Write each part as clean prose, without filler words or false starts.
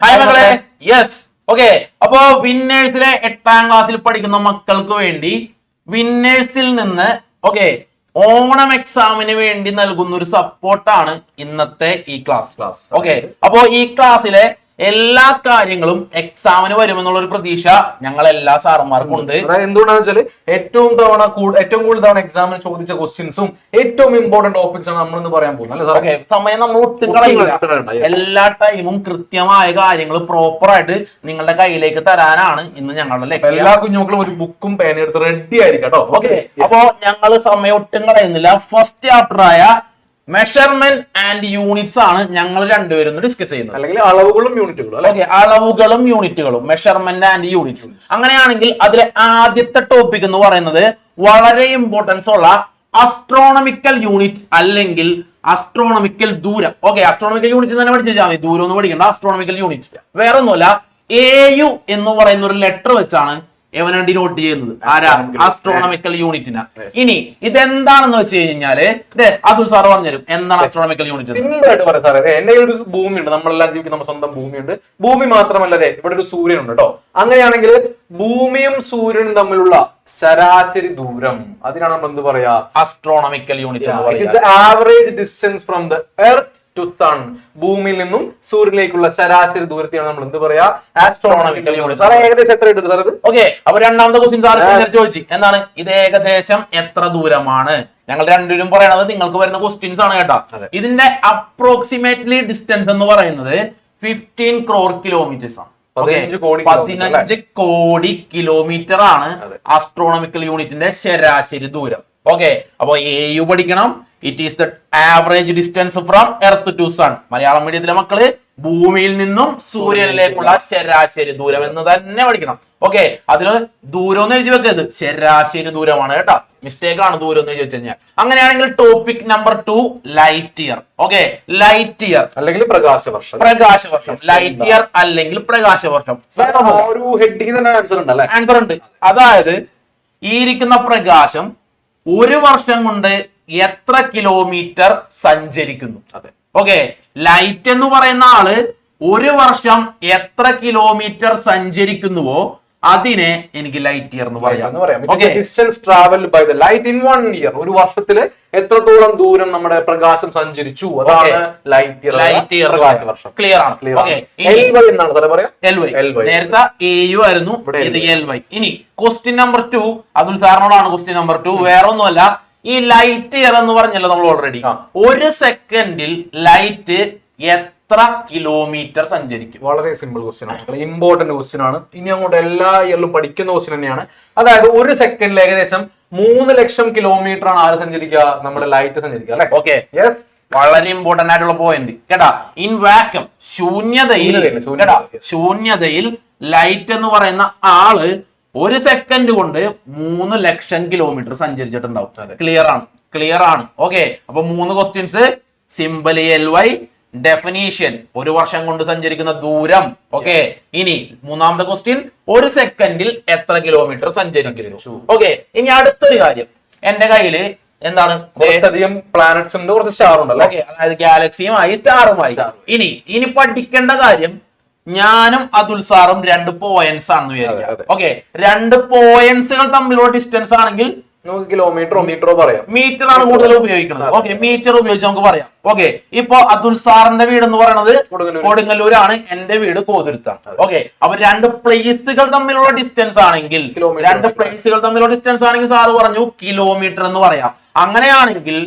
Hi മക്കളെ, yes okay. അപ്പോ വിന്നേഴ്സിലെ 8ാം ക്ലാസ്സിൽ പഠിക്കുന്ന മക്കൾക്ക് വേണ്ടി വിന്നേഴ്സിൽ നിന്ന് ഓക്കെ ഓണം എക്സാമിന് വേണ്ടി നൽകുന്ന ഒരു സപ്പോർട്ടാണ് ഇന്നത്തെ ഈ ക്ലാസ്. ഓക്കെ, അപ്പോ ഈ ക്ലാസ്സിലെ എല്ലാ കാര്യങ്ങളും എക്സാമിന് വരുമെന്നുള്ള ഒരു പ്രതീക്ഷ ഞങ്ങൾ എല്ലാ സാറന്മാർക്കും ഉണ്ട്. എന്തുകൊണ്ടാന്ന് വെച്ചാൽ ഏറ്റവും കൂടുതൽ തവണ എക്സാമിന് ചോദിച്ച ക്വസ്റ്റ്യൻസും ഏറ്റവും ഇമ്പോർട്ടന്റ് ടോപ്പിക്സ് ആണ് നമ്മൾ ഇന്ന് പറയാൻ പോകുന്നത്. ഓക്കെ, സമയം നമ്മൾ ഒട്ടും കളയില്ല. എല്ലാ ടൈമും കൃത്യമായ കാര്യങ്ങൾ പ്രോപ്പർ ആയിട്ട് നിങ്ങളുടെ കയ്യിലേക്ക് തരാനാണ് ഇന്ന് ഞങ്ങളുടെ ലക്ഷ്യം. എല്ലാ കുഞ്ഞുമക്കളും ഒരു ബുക്കും പേന എടുത്ത് റെഡി ആയിരിക്കും കേട്ടോ. ഓക്കെ, അപ്പോ ഞങ്ങൾ സമയം ഒട്ടും കളയുന്നില്ല. ഫസ്റ്റ് ചാപ്റ്റർ ആയ മെഷർമെന്റ് ആൻഡ് യൂണിറ്റ്സ് ആണ് ഞങ്ങൾ രണ്ടുപേരും ഡിസ്കസ് ചെയ്യുന്നത്, അല്ലെങ്കിൽ അളവുകളും യൂണിറ്റുകളും. ഓക്കെ, അളവുകളും യൂണിറ്റുകളും, മെഷർമെന്റ് ആൻഡ് യൂണിറ്റ്സ്. അങ്ങനെയാണെങ്കിൽ അതിലെ ആദ്യത്തെ ടോപ്പിക് എന്ന് പറയുന്നത് വളരെ ഇമ്പോർട്ടൻസ് ഉള്ള അസ്ട്രോണമിക്കൽ യൂണിറ്റ് അല്ലെങ്കിൽ അസ്ട്രോണമിക്കൽ ദൂരം. ഓക്കെ, അസ്ട്രോണമിക്കൽ യൂണിറ്റ് തന്നെ പഠിച്ചാൽ മതി, ദൂരം ഒന്നും പഠിക്കണ്ട. അസ്ട്രോണമിക്കൽ യൂണിറ്റ് വേറെ ഒന്നുമല്ല, AU എന്ന് പറയുന്ന ഒരു ലെറ്റർ വെച്ചാണ് എവനെ ഡിനോട്ട് ചെയ്യുന്നത്. ആരാ? അസ്ട്രോണമിക്കൽ യൂണിറ്റിന്. ഇനി ഇതെന്താണെന്ന് വെച്ച് കഴിഞ്ഞാല് അതുൽ സാർ പറഞ്ഞുതരും എന്താണ് അസ്ട്രോണമിക്കൽ യൂണിറ്റ്. സിമ്പിൾ ആയിട്ട് പറയാം സാറേ. എന്റെ ഒരു ഭൂമിയുണ്ട്, നമ്മളെല്ലാം ജീവിക്കുന്ന നമ്മുടെ സ്വന്തം ഭൂമിയുണ്ട്. ഭൂമി മാത്രമല്ലതേ ഇവിടെ ഒരു സൂര്യനുണ്ട് കേട്ടോ. അങ്ങനെയാണെങ്കിൽ ഭൂമിയും സൂര്യനും തമ്മിലുള്ള ശരാശരി ദൂരം, അതിനാണ് നമ്മൾ എന്ത് പറയാ? Astronomical unit. Average distance from the earth to sun. ഭൂമിയിൽ നിന്നും സൂര്യനിലേക്കുള്ള ശരാശരി ദൂരത്തെയാണ് നമ്മൾ എന്ത് പറയാ? Astronomical unit. സാറേ ഏകദേശം എത്ര ഇട്ടു സാർ ഇത്? ഓക്കെ, അപ്പൊ രണ്ടാമത്തെ ക്വസ്റ്റ്യൻ സാർ ചോദിച്ചു എന്താണ് ഇത് ഏകദേശം എത്ര ദൂരമാണ്. ഞങ്ങൾ രണ്ടുപേരും പറയണത് നിങ്ങൾക്ക് വരുന്ന ക്വസ്റ്റ്യൻസ് ആണ് കേട്ടോ. ഇതിന്റെ അപ്രോക്സിമേറ്റ്ലി ഡിസ്റ്റൻസ് എന്ന് പറയുന്നത് 15 crore കിലോമീറ്റേഴ്സ് ആണ്. 15 കോടി കിലോമീറ്റർ ആണ് ആസ്ട്രോണമിക്കൽ യൂണിറ്റിന്റെ ശരാശരി ദൂരം. ഓക്കെ, അപ്പൊ AU പഠിക്കണം. It is the average distance from earth to sun. Malayalam മീഡിയത്തിലെ മക്കള് ഭൂമിയിൽ നിന്നും സൂര്യനിലേക്കുള്ള ശരാശരി ദൂരം എന്ന് തന്നെ പഠിക്കണം. ഓക്കെ, അതില് ദൂരം എന്ന് എഴുതി വെക്കരുത്, ശരാശരി ദൂരമാണ് കേട്ടോ. മിസ്റ്റേക്ക് ആണ് ദൂരം എന്ന് ചോദിച്ചു കഴിഞ്ഞാൽ. അങ്ങനെയാണെങ്കിൽ topic number 2 light year. Okay, light year അല്ലെങ്കിൽ പ്രകാശവർഷം. ലൈറ്റ് ഇയർ അല്ലെങ്കിൽ പ്രകാശവർഷം. ഒരു ഹെഡിങ് തന്നെ ആൻസർ ഉണ്ട് അല്ലെ? ആൻസർ ഉണ്ട്. അതായത് ഈ ഇരിക്കുന്ന പ്രകാശം ഒരു വർഷം കൊണ്ട് എത്ര കിലോമീറ്റർ സഞ്ചരിക്കുന്നു. അതെ, ഓക്കെ, ലൈറ്റ് എന്ന് പറയുന്ന ആള് ഒരു വർഷം എത്ര കിലോമീറ്റർ സഞ്ചരിക്കുന്നുവോ അതിനെ എനിക്ക് ലൈറ്റ് ഇയർ എന്ന് പറയാം. Distance travelled by the light in 1 year. ഒരു വർഷത്തിൽ എത്രത്തോളം ദൂരം നമ്മുടെ പ്രകാശം സഞ്ചരിച്ചു, അതാണ് ലൈറ്റ് ഇയർ. പ്രകാശവർഷം. ക്ലിയർ ആണ്. LY എന്നാണ് സാറേ പറയാ. നേരത്തെ AU ആയിരുന്നു, ഇത് LY. ഇനി ക്വസ്റ്റ്യൻ നമ്പർ 2 അതുൽ സാറിനോടാണ്. ക്വസ്റ്റ്യൻ നമ്പർ 2 വേറെ ഒന്നുമല്ല, ഈ ലൈറ്റ് ഇയർ എന്ന് പറഞ്ഞല്ലോ നമ്മൾ ഓൾറെഡി. ഒരു സെക്കൻഡിൽ ലൈറ്റ് എത്ര കിലോമീറ്റർ സഞ്ചരിക്കും? വളരെ സിമ്പിൾ ക്വസ്റ്റ്യൻ ആണ്, ഇമ്പോർട്ടന്റ് ക്വസ്റ്റ്യൻ ആണ്. ഇനി അങ്ങോട്ട് എല്ലാ ഇയറിലും പഠിക്കുന്ന ക്വസ്റ്റ്യൻ തന്നെയാണ്. അതായത് ഒരു സെക്കൻഡിൽ ഏകദേശം 3 ലക്ഷം കിലോമീറ്റർ ആണ് ആര് സഞ്ചരിക്കുക? നമ്മുടെ ലൈറ്റ് സഞ്ചരിക്കുക അല്ലെ? ഓക്കെ, യെസ്, വളരെ ഇമ്പോർട്ടന്റ് ആയിട്ടുള്ള പോയിന്റ് കേട്ടാ. ഇൻ വാക്യൂം, ശൂന്യതയിൽ ലൈറ്റ് എന്ന് പറയുന്ന ആള് ഒരു സെക്കൻഡ് കൊണ്ട് 3 ലക്ഷം കിലോമീറ്റർ സഞ്ചരിച്ചിട്ടുണ്ടാവും. ക്ലിയർ ആണ്. ഓക്കെ, അപ്പൊ 3 ക്വസ്റ്റ്യൻസ്. സിമ്പിൾ LY, ഡെഫിനീഷൻ ഒരു വർഷം കൊണ്ട് സഞ്ചരിക്കുന്ന ദൂരം. ഓക്കെ, ഇനി മൂന്നാമത്തെ ക്വസ്റ്റ്യൻ ഒരു സെക്കൻഡിൽ എത്ര കിലോമീറ്റർ സഞ്ചരിക്കുന്നു. ഓക്കെ, ഇനി അടുത്തൊരു കാര്യം, എന്റെ കയ്യില് എന്താണ്? കുറച്ചധികം പ്ലാനറ്റ്സ് ഉണ്ട്, കുറച്ച് സ്റ്റാർ ഉണ്ട്. ഓക്കെ, അതായത് ഗാലക്സിയുമായി സ്റ്റാറുമായി. ഇനി പഠിക്കേണ്ട കാര്യം, ഞാനും അതുൽ സാറും 2 പോയിന്റ്സ് ആണെന്ന് വിചാരിക്കാം. ഓക്കെ, 2 പോയിന്റ്സുകൾ തമ്മിലുള്ള ഡിസ്റ്റൻസ് ആണെങ്കിൽ നമുക്ക് കിലോമീറ്ററോ മീറ്ററോ പറയാം. മീറ്റർ ആണ് കൂടുതൽ ഉപയോഗിക്കുന്നത്. ഓക്കെ, മീറ്റർ ഉപയോഗിച്ച് നമുക്ക് പറയാം. ഓക്കെ, ഇപ്പൊ അതുൽ സാറിന്റെ വീട് എന്ന് പറയുന്നത് കൊടുങ്ങല്ലൂരാണ്, എന്റെ വീട് കോതുരുത്താണ്. ഓക്കെ, അപ്പൊ 2 പ്ലേസുകൾ തമ്മിലുള്ള ഡിസ്റ്റൻസ് ആണെങ്കിൽ, 2 പ്ലേസുകൾ തമ്മിലുള്ള ഡിസ്റ്റൻസ് ആണെങ്കിൽ സാറ് പറഞ്ഞു കിലോമീറ്റർ എന്ന് പറയാം. അങ്ങനെയാണെങ്കിൽ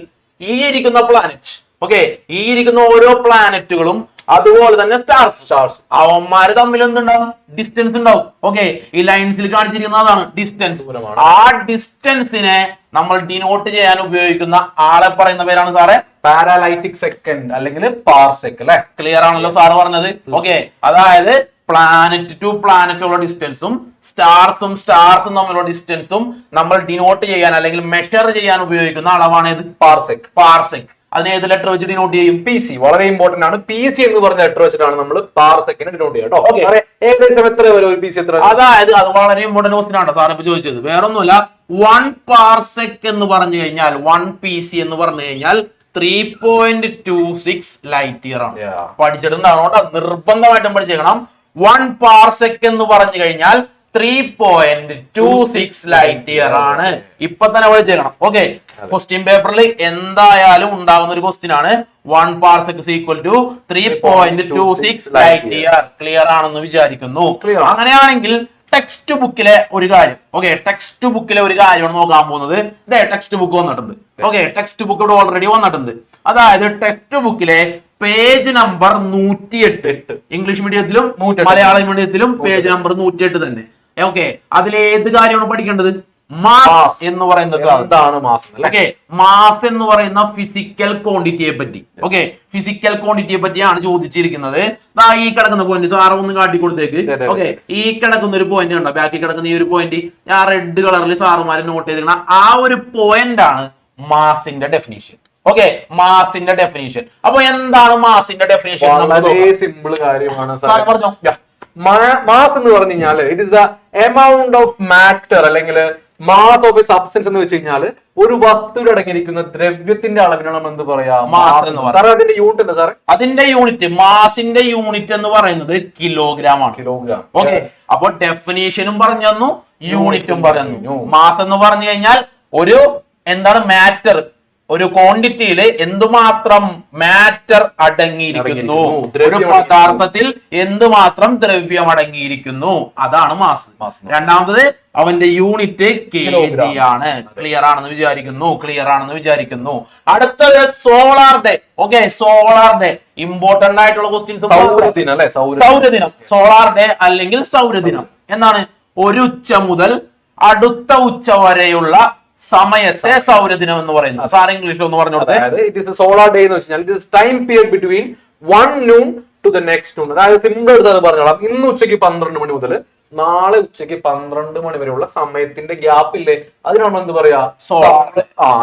ഈ ഇരിക്കുന്ന പ്ലാനറ്റ്, ഓക്കെ, ഈ ഇരിക്കുന്ന ഓരോ പ്ലാനറ്റുകളും അതുപോലെ തന്നെ സ്റ്റാർസ് അവന്മാര് തമ്മിൽ എന്തുണ്ടാവും? ഡിസ്റ്റൻസ് ഉണ്ടാവും. ഓക്കെ, ഈ ലൈൻസിൽ കാണിച്ചിരിക്കുന്നതാണ് ഡിസ്റ്റൻസ്. ആ ഡിസ്റ്റൻസിനെ നമ്മൾ ഡിനോട്ട് ചെയ്യാൻ ഉപയോഗിക്കുന്ന ആളെ പറയുന്ന പേരാണ് സാറേ പാരാലൈറ്റിക് സെക്കൻഡ് അല്ലെങ്കിൽ പാർസെക് അല്ലെ? ക്ലിയർ ആണല്ലോ സാറ് പറഞ്ഞത്. ഓക്കെ, അതായത് പ്ലാനറ്റ് ടു പ്ലാനറ്റ് ഉള്ള ഡിസ്റ്റൻസും സ്റ്റാർസും തമ്മിലുള്ള ഡിസ്റ്റൻസും നമ്മൾ ഡിനോട്ട് ചെയ്യാൻ അല്ലെങ്കിൽ മെഷർ ചെയ്യാൻ ഉപയോഗിക്കുന്ന അളവാണ് ഇത് പാർസെക്. അതിനെ ഏത് ലെറ്റർ വെച്ച് ഡിനോട്ട് ചെയ്യും? PC. വളരെ ഇമ്പോർട്ടന്റ് ആണ്. PC എന്ന് പറഞ്ഞ ലെറ്റർ വെച്ചിട്ടാണ് നമ്മൾ പാർസെക്കിനെ ഡിനോട്ട് ചെയ്യുക. ഏകദേശം എത്ര വരും ഒരു PC? അതായത് അത് വളരെ ഇമ്പോർട്ടന്റ് ക്വസ്റ്റ്യൻ ആണ് സാർ ഇപ്പൊ ചോദിച്ചത്. വേറൊന്നുമില്ല, 1 പാർസെക് എന്ന് പറഞ്ഞു കഴിഞ്ഞാൽ 1 PC എന്ന് പറഞ്ഞു കഴിഞ്ഞാൽ 3.26 ലൈറ്റ് ഇയർ ആണ്. Yeah. പഠിച്ചിട്ടുണ്ടാവണം കേട്ടോ, നിർബന്ധമായിട്ടും പഠിച്ചേക്കണം. 1 പാർസെക് എന്ന് പറഞ്ഞു കഴിഞ്ഞാൽ 3.26 ലൈറ്റ് ഇയർ ആണ്. ഇപ്പൊ തന്നെ പഠിച്ചേക്കണം. ഓക്കെ, ക്വസ്റ്റ്യൻ പേപ്പറിൽ എന്തായാലും ഉണ്ടാകുന്ന ഒരു ക്വസ്റ്റ്യൻ ആണ് 1 parsec equal to 3.26 light year. Clear ആണെന്ന് വിചാരിക്കുന്നു. അങ്ങനെയാണെങ്കിൽ ടെക്സ്റ്റ് ബുക്കിലെ ഒരു കാര്യം, ഓക്കെ, ടെക്സ്റ്റ് ബുക്കിലെ ഒരു കാര്യമാണ് നോക്കാൻ പോകുന്നത്. ഇതേ ടെക്സ്റ്റ് ബുക്ക് വന്നിട്ടുണ്ട്. ഓക്കെ, ടെക്സ്റ്റ് ബുക്ക് ഇവിടെ ഓൾറെഡി വന്നിട്ടുണ്ട്. അതായത് ടെക്സ്റ്റ് ബുക്കിലെ പേജ് നമ്പർ 108, ഇംഗ്ലീഷ് മീഡിയത്തിലും മലയാളം മീഡിയത്തിലും പേജ് നമ്പർ 108 തന്നെ. ഓക്കെ, അതിലേത് കാര്യമാണ് പഠിക്കേണ്ടത്? മാസ് എന്ന് പറയുന്നത്. എന്താണ് മാസ്? ഓക്കെ, മാസ് എന്ന് പറയുന്ന ഫിസിക്കൽ ക്വാണ്ടിറ്റിയെ പറ്റി. ഓക്കെ, ഫിസിക്കൽ ക്വാണ്ടിറ്റിയെ പറ്റിയാണ് ചോദിച്ചിരിക്കുന്നത്. ഈ കിടക്കുന്ന പോയിന്റ് സാറ് ഒന്ന് കാട്ടിക്കൊടുത്തേക്ക്. ഓക്കെ, ഈ കിടക്കുന്ന ഒരു പോയിന്റ് ഉണ്ടോ? ബാക്കി കിടക്കുന്ന ഈ ഒരു പോയിന്റ് ഞാൻ റെഡ് കളറിൽ സാറുമാരെ നോട്ട് ചെയ്തിരിക്കണം. ആ ഒരു പോയിന്റ് ആണ് മാസിന്റെ ഡെഫിനിഷൻ. ഓക്കെ, മാസിന്റെ ഡെഫിനിഷൻ. അപ്പൊ എന്താണ് മാസിന്റെ ഡെഫിനിഷൻ? വളരെ സിമ്പിൾ കാര്യമാണ് സാർ പറഞ്ഞോ. മാസ് എന്ന് പറഞ്ഞു കഴിഞ്ഞാൽ it is the amount of matter അല്ലെങ്കിൽ മാസ് ഓഫ് എ സബ്സ്റ്റൻസ് എന്ന് വെച്ച് കഴിഞ്ഞാൽ ഒരു വസ്തുവിൽ അടങ്ങിയിരിക്കുന്ന ദ്രവ്യത്തിന്റെ അളവിനാണ് നമ്മൾ എന്ത് പറയാ? മാസ് എന്ന് പറയുന്നത്. അതിന്റെ യൂണിറ്റ് എന്താ സാറേ? അതിന്റെ യൂണിറ്റ്, മാസിന്റെ യൂണിറ്റ് എന്ന് പറയുന്നത് കിലോഗ്രാം ആണ്. കിലോഗ്രാം. ഓക്കെ, അപ്പൊ ഡെഫിനീഷനും പറഞ്ഞു തന്നു, യൂണിറ്റും പറഞ്ഞു. മാസ് എന്ന് പറഞ്ഞു കഴിഞ്ഞാൽ ഒരു എന്താണ് മാറ്റർ, ഒരു ക്വാണ്ടിറ്റിയിൽ എന്തുമാത്രം മാറ്റർ അടങ്ങിയിരിക്കുന്നു, ഒരു പദാർത്ഥത്തിൽ എന്തുമാത്രം ദ്രവ്യം അടങ്ങിയിരിക്കുന്നു, അതാണ് മാസ്. രണ്ടാമത് അവന്റെ യൂണിറ്റ് kg ആണ്. ക്ലിയർ ആണെന്ന് വിചാരിക്കുന്നു. അടുത്തത് solar day. Okay, solar day important ആയിട്ടുള്ള ക്വസ്റ്റ്യൻസ്. സൗരദിനം, സോളാർ ഡേ അല്ലെങ്കിൽ സൗരദിനം എന്നാണ് ഒരു ഉച്ച മുതൽ അടുത്ത ഉച്ച വരെയുള്ള സമയത്തെ സൗരദിനം എന്ന് പറയുന്നു. സാർ ഇംഗ്ലീഷിൽ ഒന്ന് പറഞ്ഞു കൊടുത്തേ. ഇറ്റ് ഇസ് സോളാർ ഡേ എന്ന് വെച്ചാൽ it is time period between 1 noon to the next noon. അതായത് സിമ്പിൾ ആയിട്ട് സാർ പറഞ്ഞോളാം. ഇന്ന് ഉച്ചയ്ക്ക് 12 മണി മുതൽ നാളെ ഉച്ചയ്ക്ക് 12 മണി വരെയുള്ള സമയത്തിന്റെ ഗ്യാപ്പ് ഇല്ലേ, അതിനാണ് എന്ത് പറയാ? സോളാർ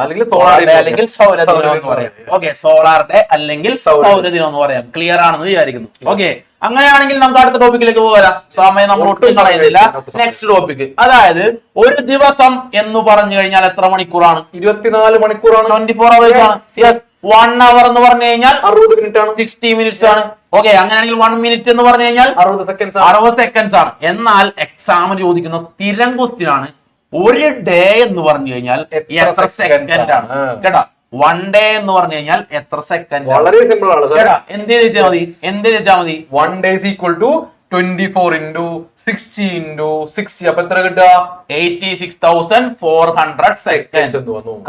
അല്ലെങ്കിൽ സോളാർ ഡേ അല്ലെങ്കിൽ സൗരദിനം എന്ന് പറയാം. ഓക്കെ, സോളാർ ഡേ അല്ലെങ്കിൽ സൗരദിനം എന്ന് പറയാം. ക്ലിയർ ആണെന്ന് വിചാരിക്കുന്നു. ഓക്കെ, അങ്ങനെയാണെങ്കിൽ നമുക്ക് അടുത്ത ടോപ്പിക്കിലേക്ക് പോകാം. സമയം നമ്മൾ ഒട്ടും കളയുന്നില്ല. നെക്സ്റ്റ് ടോപ്പിക്, അതായത് ഒരു ദിവസം എന്ന് പറഞ്ഞു കഴിഞ്ഞാൽ എത്ര മണിക്കൂറാണ്? 24 മണിക്കൂറാണ്. 24 hours ആണ്. യെസ്. 1 hour എന്ന് പറഞ്ഞു കഴിഞ്ഞാൽ 60 മിനിറ്റ് ആണ്. 60 minutes ആണ്. ഓക്കെ, അങ്ങനെയാണെങ്കിൽ 1 minute എന്ന് പറഞ്ഞു കഴിഞ്ഞാൽ 60 seconds ആണ്. എന്നാൽ എക്സാമിന് ചോദിക്കുന്ന സ്ഥിരം ക്വസ്റ്റ്യൻ ആണ്, ഒരു ഡേ എന്ന് പറഞ്ഞു കഴിഞ്ഞാൽ എത്ര സെക്കൻഡ് ആണ്? കേട്ടാ, 1 day എന്ന് പറഞ്ഞു കഴിഞ്ഞാൽ എത്ര സെക്കൻഡ്? വളരെ സിമ്പിൾ ആണ്. എന്ത് ചോദിച്ചാൽ മതി? 1 day is equal to 24 into 60 into 60. അപ്പൊ എത്ര കിട്ടുക? 86,400 seconds.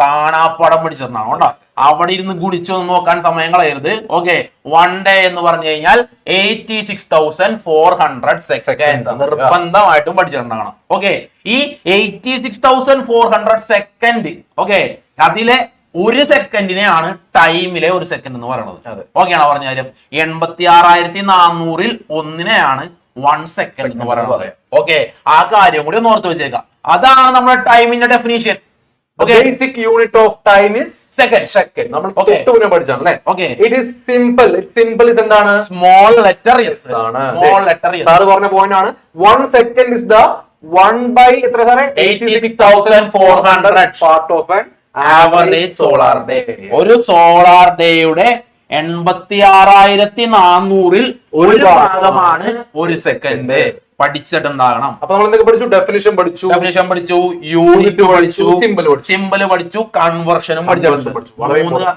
കാണാപ്പടം പിടിച്ചിട്ടുണ്ടാവും കേട്ടോ. അവിടെ ഇരുന്ന് ഗുണിച്ചൊന്നും നോക്കാൻ സമയം കളയരുത്. ഓക്കെ, 1 day എന്ന് പറഞ്ഞു കഴിഞ്ഞാൽ 86,400 seconds നിർബന്ധമായിട്ടും പഠിച്ചിട്ടുണ്ടാകണം. ഓക്കെ, ഈ 86,400 സെക്കൻഡ്, ഓക്കെ, അതിലെ ഒരു സെക്കൻഡിനെയാണ് ടൈമിലെ ഒരു സെക്കൻഡ് എന്ന് പറയുന്നത്. ഓക്കെ ആണോ പറഞ്ഞ കാര്യം? 86,400-ൽ ഒന്നിനെയാണ് 1 second എന്ന് പറയുന്നത്. ഓക്കെ, ആ കാര്യം കൂടി ഒന്ന് ഓർത്ത് വെച്ചേക്കാം. അതാണ് നമ്മുടെ ടൈമിന്റെ definition. Basic unit of time is second. നമ്മൾ തൊട്ടുമുന്നേ പഠിച്ചാണ് അല്ലേ? Okay, it is simple. Simple is എന്താണ്? സ്മോൾ ലെറ്റർ എസ് ആണ്. Small letter S. സാറ് പറഞ്ഞ പോയിന്റ് ആണ്. 1 second is the 1 by എത്ര സാറേ? 86,400 part of an average solar day. ഒരു സോളാർ ഡേയുടെ 86,400-ൽ ഒരു ഭാഗമാണ് ഒരു സെക്കൻഡ്. പഠിച്ചിട്ടുണ്ടാകണം. അപ്പൊ നമ്മൾ എന്തൊക്കെ പഠിച്ചു? ഡെഫിനിഷൻ പഠിച്ചു, യൂണിറ്റ് പഠിച്ചു, സിമ്പിൾ പഠിച്ചു, കൺവേർഷനും പഠിച്ചു.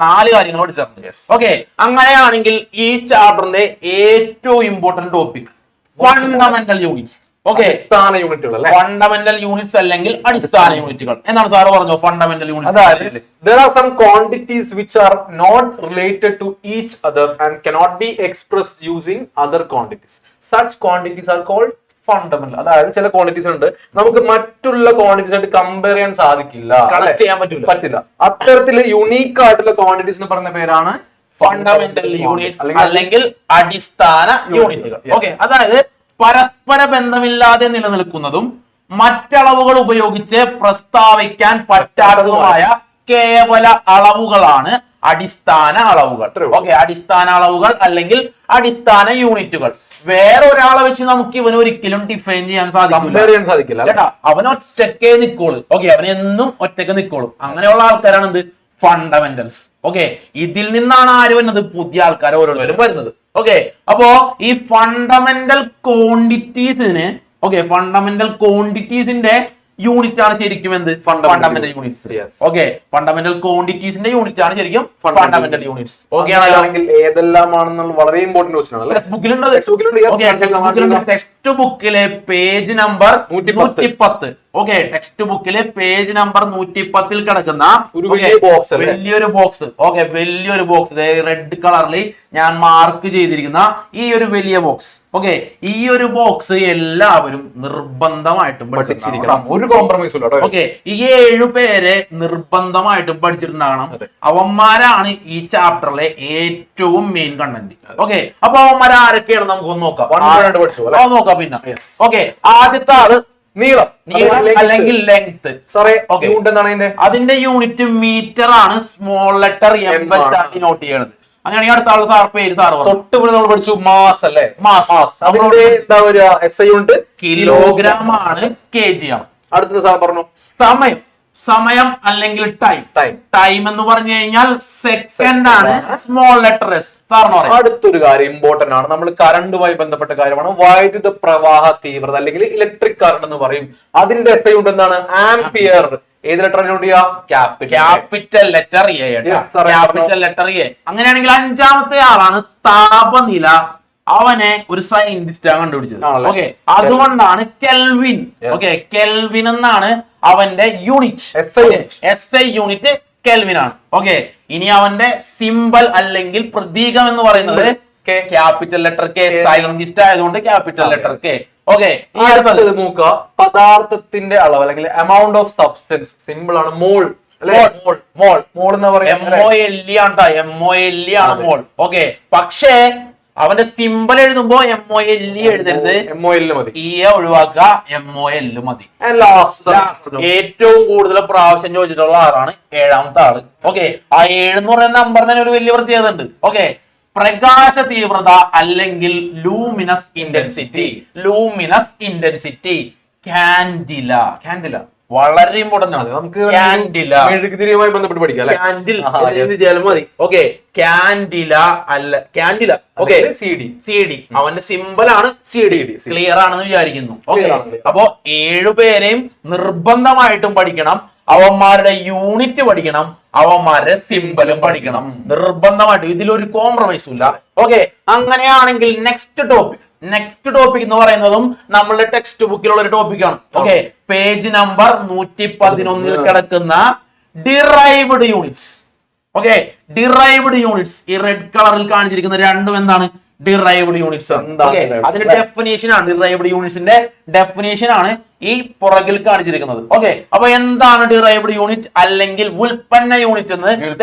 4 കാര്യങ്ങൾ പഠിച്ചിട്ടുണ്ട്. ഓക്കെ, അങ്ങനെയാണെങ്കിൽ ഈ ചാപ്റ്ററിന്റെ ഏറ്റവും important topic fundamental units. Okay, അടിസ്ഥാന യൂണിറ്റുകൾ അല്ലേ? ഫണ്ടമെന്റൽ യൂണിറ്റ്സ് അല്ലെങ്കിൽ അടിസ്ഥാന യൂണിറ്റുകൾ എന്നാണ് സാറ് പറഞ്ഞു. ഫണ്ടമെന്റൽ യൂണിറ്റ്സ്, അതായത് there are some quantities which are not related to each other and cannot be expressed using other quantities. Such quantities are called fundamental. അതായത് ചില ക്വാണ്ടിറ്റീസ് ഉണ്ട് നമുക്ക് മറ്റുള്ള ക്വാണ്ടിറ്റീസ് ആയിട്ട് കമ്പയർ ചെയ്യാൻ സാധിക്കില്ല, കണക്ട് ചെയ്യാൻ പറ്റില്ല. അത്തരത്തില് യുണീക്ക് ആയിട്ടുള്ള ക്വാണ്ടിറ്റീസ് എന്ന് പറയുന്ന പേരാണ് ഫണ്ടമെന്റൽ യൂണിറ്റ്സ് അല്ലെങ്കിൽ അടിസ്ഥാന യൂണിറ്റുകൾ. ഓക്കെ, അതായത് പരസ്പര ബന്ധമില്ലാതെ നിലനിൽക്കുന്നതും മറ്റളവുകൾ ഉപയോഗിച്ച് പ്രസ്താവിക്കാൻ പറ്റാത്തതുമായ കേവല അളവുകളാണ് അടിസ്ഥാന അളവുകൾ. ഓക്കെ, അടിസ്ഥാന അളവുകൾ അല്ലെങ്കിൽ അടിസ്ഥാന യൂണിറ്റുകൾ. വേറൊരാളെ വെച്ച് നമുക്ക് ഇവന് ഒരിക്കലും ഡിഫൈൻ ചെയ്യാൻ സാധിക്കില്ല. അവൻ ഒറ്റയ്ക്കേ നിക്കോളൂ. ഓക്കെ, അവൻ എന്നും ഒറ്റയ്ക്ക് നിക്കോളും. അങ്ങനെയുള്ള ആൾക്കാരാണ് എന്ത്? ഫണ്ടമെന്റൽസ്. ഓക്കെ, ഇതിൽ നിന്നാണ് ആര് വരുന്നത്? പുതിയ ആൾക്കാർ ഓരോരുത്തരും വരുന്നത്. ഓക്കെ, അപ്പോ ഈ ഫണ്ടമെന്റൽ ക്വാണ്ടിറ്റീസിന് ഫണ്ടമെന്റൽ ക്വാണ്ടിറ്റീസിന്റെ യൂണിറ്റ് ആണ് ശരിക്കും എന്ത്? Fundamental units. ഓക്കെ, ഫണ്ടമെന്റൽ ക്വാണ്ടിറ്റീസിന്റെ യൂണിറ്റ് ആണ് ശരിക്കും ഫണ്ടമെന്റൽ യൂണിറ്റ്സ്. ഓക്കെ ആണെങ്കിൽ ഏതെല്ലാമാണെന്നുള്ള വളരെ ഇമ്പോർട്ടന്റ് ക്വസ്റ്റൻ ആണ്. ടെക്സ്റ്റ് ബുക്കിലെ പേജ് നമ്പർ 110. ഓക്കെ, ടെക്സ്റ്റ് ബുക്കിലെ പേജ് നമ്പർ 110 കിടക്കുന്ന വലിയൊരു ബോക്സ്. ഓക്കെ, വലിയൊരു ബോക്സ് റെഡ് കളറിൽ ഞാൻ മാർക്ക് ചെയ്തിരിക്കുന്ന ഈ ഒരു വലിയ ബോക്സ്. ഓക്കെ, ഈ ഒരു ബോക്സ് എല്ലാവരും നിർബന്ധമായിട്ടും പഠിച്ചിരിക്കണം. ഒരു കോംപ്രമൈസും ഇല്ല. ഓക്കെ, ഈ 7 പേരെ നിർബന്ധമായിട്ടും പഠിച്ചിട്ടുണ്ടാകണം. അവന്മാരാണ് ഈ ചാപ്റ്ററിലെ ഏറ്റവും മെയിൻ കണ്ടന്റ്. ഓക്കെ, അപ്പൊ അവന്മാർ ആരൊക്കെയാണ് നമുക്കൊന്ന് നോക്കാം. നോക്കാം പിന്നെ. ഓക്കെ, ആദ്യത്തെ ആള് നീളം അല്ലെങ്കിൽ ലെങ്ത്. അതിന്റെ യൂണിറ്റ് മീറ്റർ ആണ്. സ്മോൾ ലെറ്റർ എം വെച്ചാണ് നോട്ട് ചെയ്യണത്. അങ്ങനെയാണെങ്കിൽ അടുത്ത ആള് സാർ പേര് സാർ തൊട്ട് നമ്മൾ പഠിച്ചു മാസ് അല്ലേ? മാസ്. കിലോഗ്രാം ആണ്, kg ആണ്. അടുത്തത് സാർ പറഞ്ഞു സമയം അല്ലെങ്കിൽ ടൈം എന്ന് പറഞ്ഞു കഴിഞ്ഞാൽ സെക്കൻഡ് ആണ്. Small letter S. അടുത്തൊരു കാര്യം ഇമ്പോർട്ടന്റ് ആണ്, നമ്മൾ കറണ്ടുമായി ബന്ധപ്പെട്ട കാര്യമാണ്. വൈദ്യുത പ്രവാഹ തീവ്രത അല്ലെങ്കിൽ ഇലക്ട്രിക് കറണ്ട് എന്ന് പറയും. അതിന്റെ എസ് യൂണിറ്റ് എന്താണ്? ആംപിയർ. ഏത് ലെറ്റർ നോട്ട് ചെയ്യാ? Capital letter A. Capital letter A. അങ്ങനെയാണെങ്കിൽ അഞ്ചാമത്തെ ആളാണ് താപനില. അവനെ ഒരു സയന്റിസ്റ്റ് ആണ് കണ്ടുപിടിച്ചത്. ഓക്കെ, അതുകൊണ്ടാണ് കെൽവിൻ. ഓക്കെ, കെൽവിൻ എന്നാണ് അവന്റെ യൂണിറ്റ്. SI യൂണിറ്റ് കെൽവിൻ ആണ്. ഓക്കെ, ഇനി അവന്റെ സിമ്പൽ അല്ലെങ്കിൽ പ്രതീകം എന്ന് പറയുന്നത് ക്യാപിറ്റൽ ലെറ്റർ കെ. സയന്റിസ്റ്റ് ആയതുകൊണ്ട് ക്യാപിറ്റൽ ലെറ്റർ കെ. ഓക്കെ, അടുത്തത് നോക്കുക. പദാർത്ഥത്തിന്റെ അളവ് അല്ലെങ്കിൽ എമൗണ്ട് ഓഫ് സബ്സ്റ്റൻസ്. സിമ്പിൾ ആണ്, മോൾ. മോൾ എന്ന് പറയുന്നത് MOLE ആണ് മോൾ. ഓക്കെ, പക്ഷേ അവന്റെ സിമ്പൽ എഴുതുമ്പോ MOLE എഴുതരുത്. MOL മതി. ഒഴിവാക്കുക, MOL മതി. ഏറ്റവും കൂടുതൽ പ്രാവശ്യം ചോദിച്ചിട്ടുള്ള ആളാണ് ഏഴാമത്തെ ആള്. ഓക്കെ, ആ 7 എന്ന് പറയുന്ന നമ്പറിന് ഒരു വലിയ പ്രത്യേകത ഉണ്ട്. ഓക്കെ, പ്രകാശ തീവ്രത അല്ലെങ്കിൽ ലൂമിനസ് ഇന്റൻസിറ്റി. കാൻഡില വളരെ ഇമ്പോർട്ടന്റ് ആണ്. നമുക്ക് മെഴുകുതിരിയുമായി ബന്ധപ്പെട്ട് പഠിക്കാം. കാൻഡിൽ മതി. Okay, Candela. Okay, CD. അവന്റെ സിമ്പൽ ആണ് CD. ക്ലിയർ ആണെന്ന് വിചാരിക്കുന്നു. ഓക്കെ, അപ്പോ 7 പേരെയും നിർബന്ധമായിട്ടും പഠിക്കണം. അവന്മാരുടെ യൂണിറ്റ് പഠിക്കണം, അവന്മാരുടെ സിമ്പലും പഠിക്കണം നിർബന്ധമായിട്ടും. ഇതിലൊരു കോംപ്രമൈസും ഇല്ല. ഓക്കെ, അങ്ങനെയാണെങ്കിൽ നെക്സ്റ്റ് ടോപ്പിക് എന്ന് പറയുന്നതും നമ്മളുടെ ടെക്സ്റ്റ് ബുക്കിലുള്ള ഒരു ടോപ്പിക്കാണ്. ഓക്കെ, പേജ് നമ്പർ 111 കിടക്കുന്ന derived units. Okay, derived units. ഈ റെഡ് കളറിൽ കാണിച്ചിരിക്കുന്ന രണ്ടും എന്താണ്? Derived units. അതിന്റെ ഡെഫിനേഷൻ ആണ്. ഡിറൈവ്ഡ് യൂണിറ്റ്സിന്റെ ഡെഫിനേഷൻ ആണ് ഈ പുറകിൽ കാണിച്ചിരിക്കുന്നത്. ഓക്കെ, അപ്പൊ എന്താണ് ഡിറൈവ്ഡ് യൂണിറ്റ് അല്ലെങ്കിൽ ഉൽപ്പന്ന യൂണിറ്റ് എന്ന്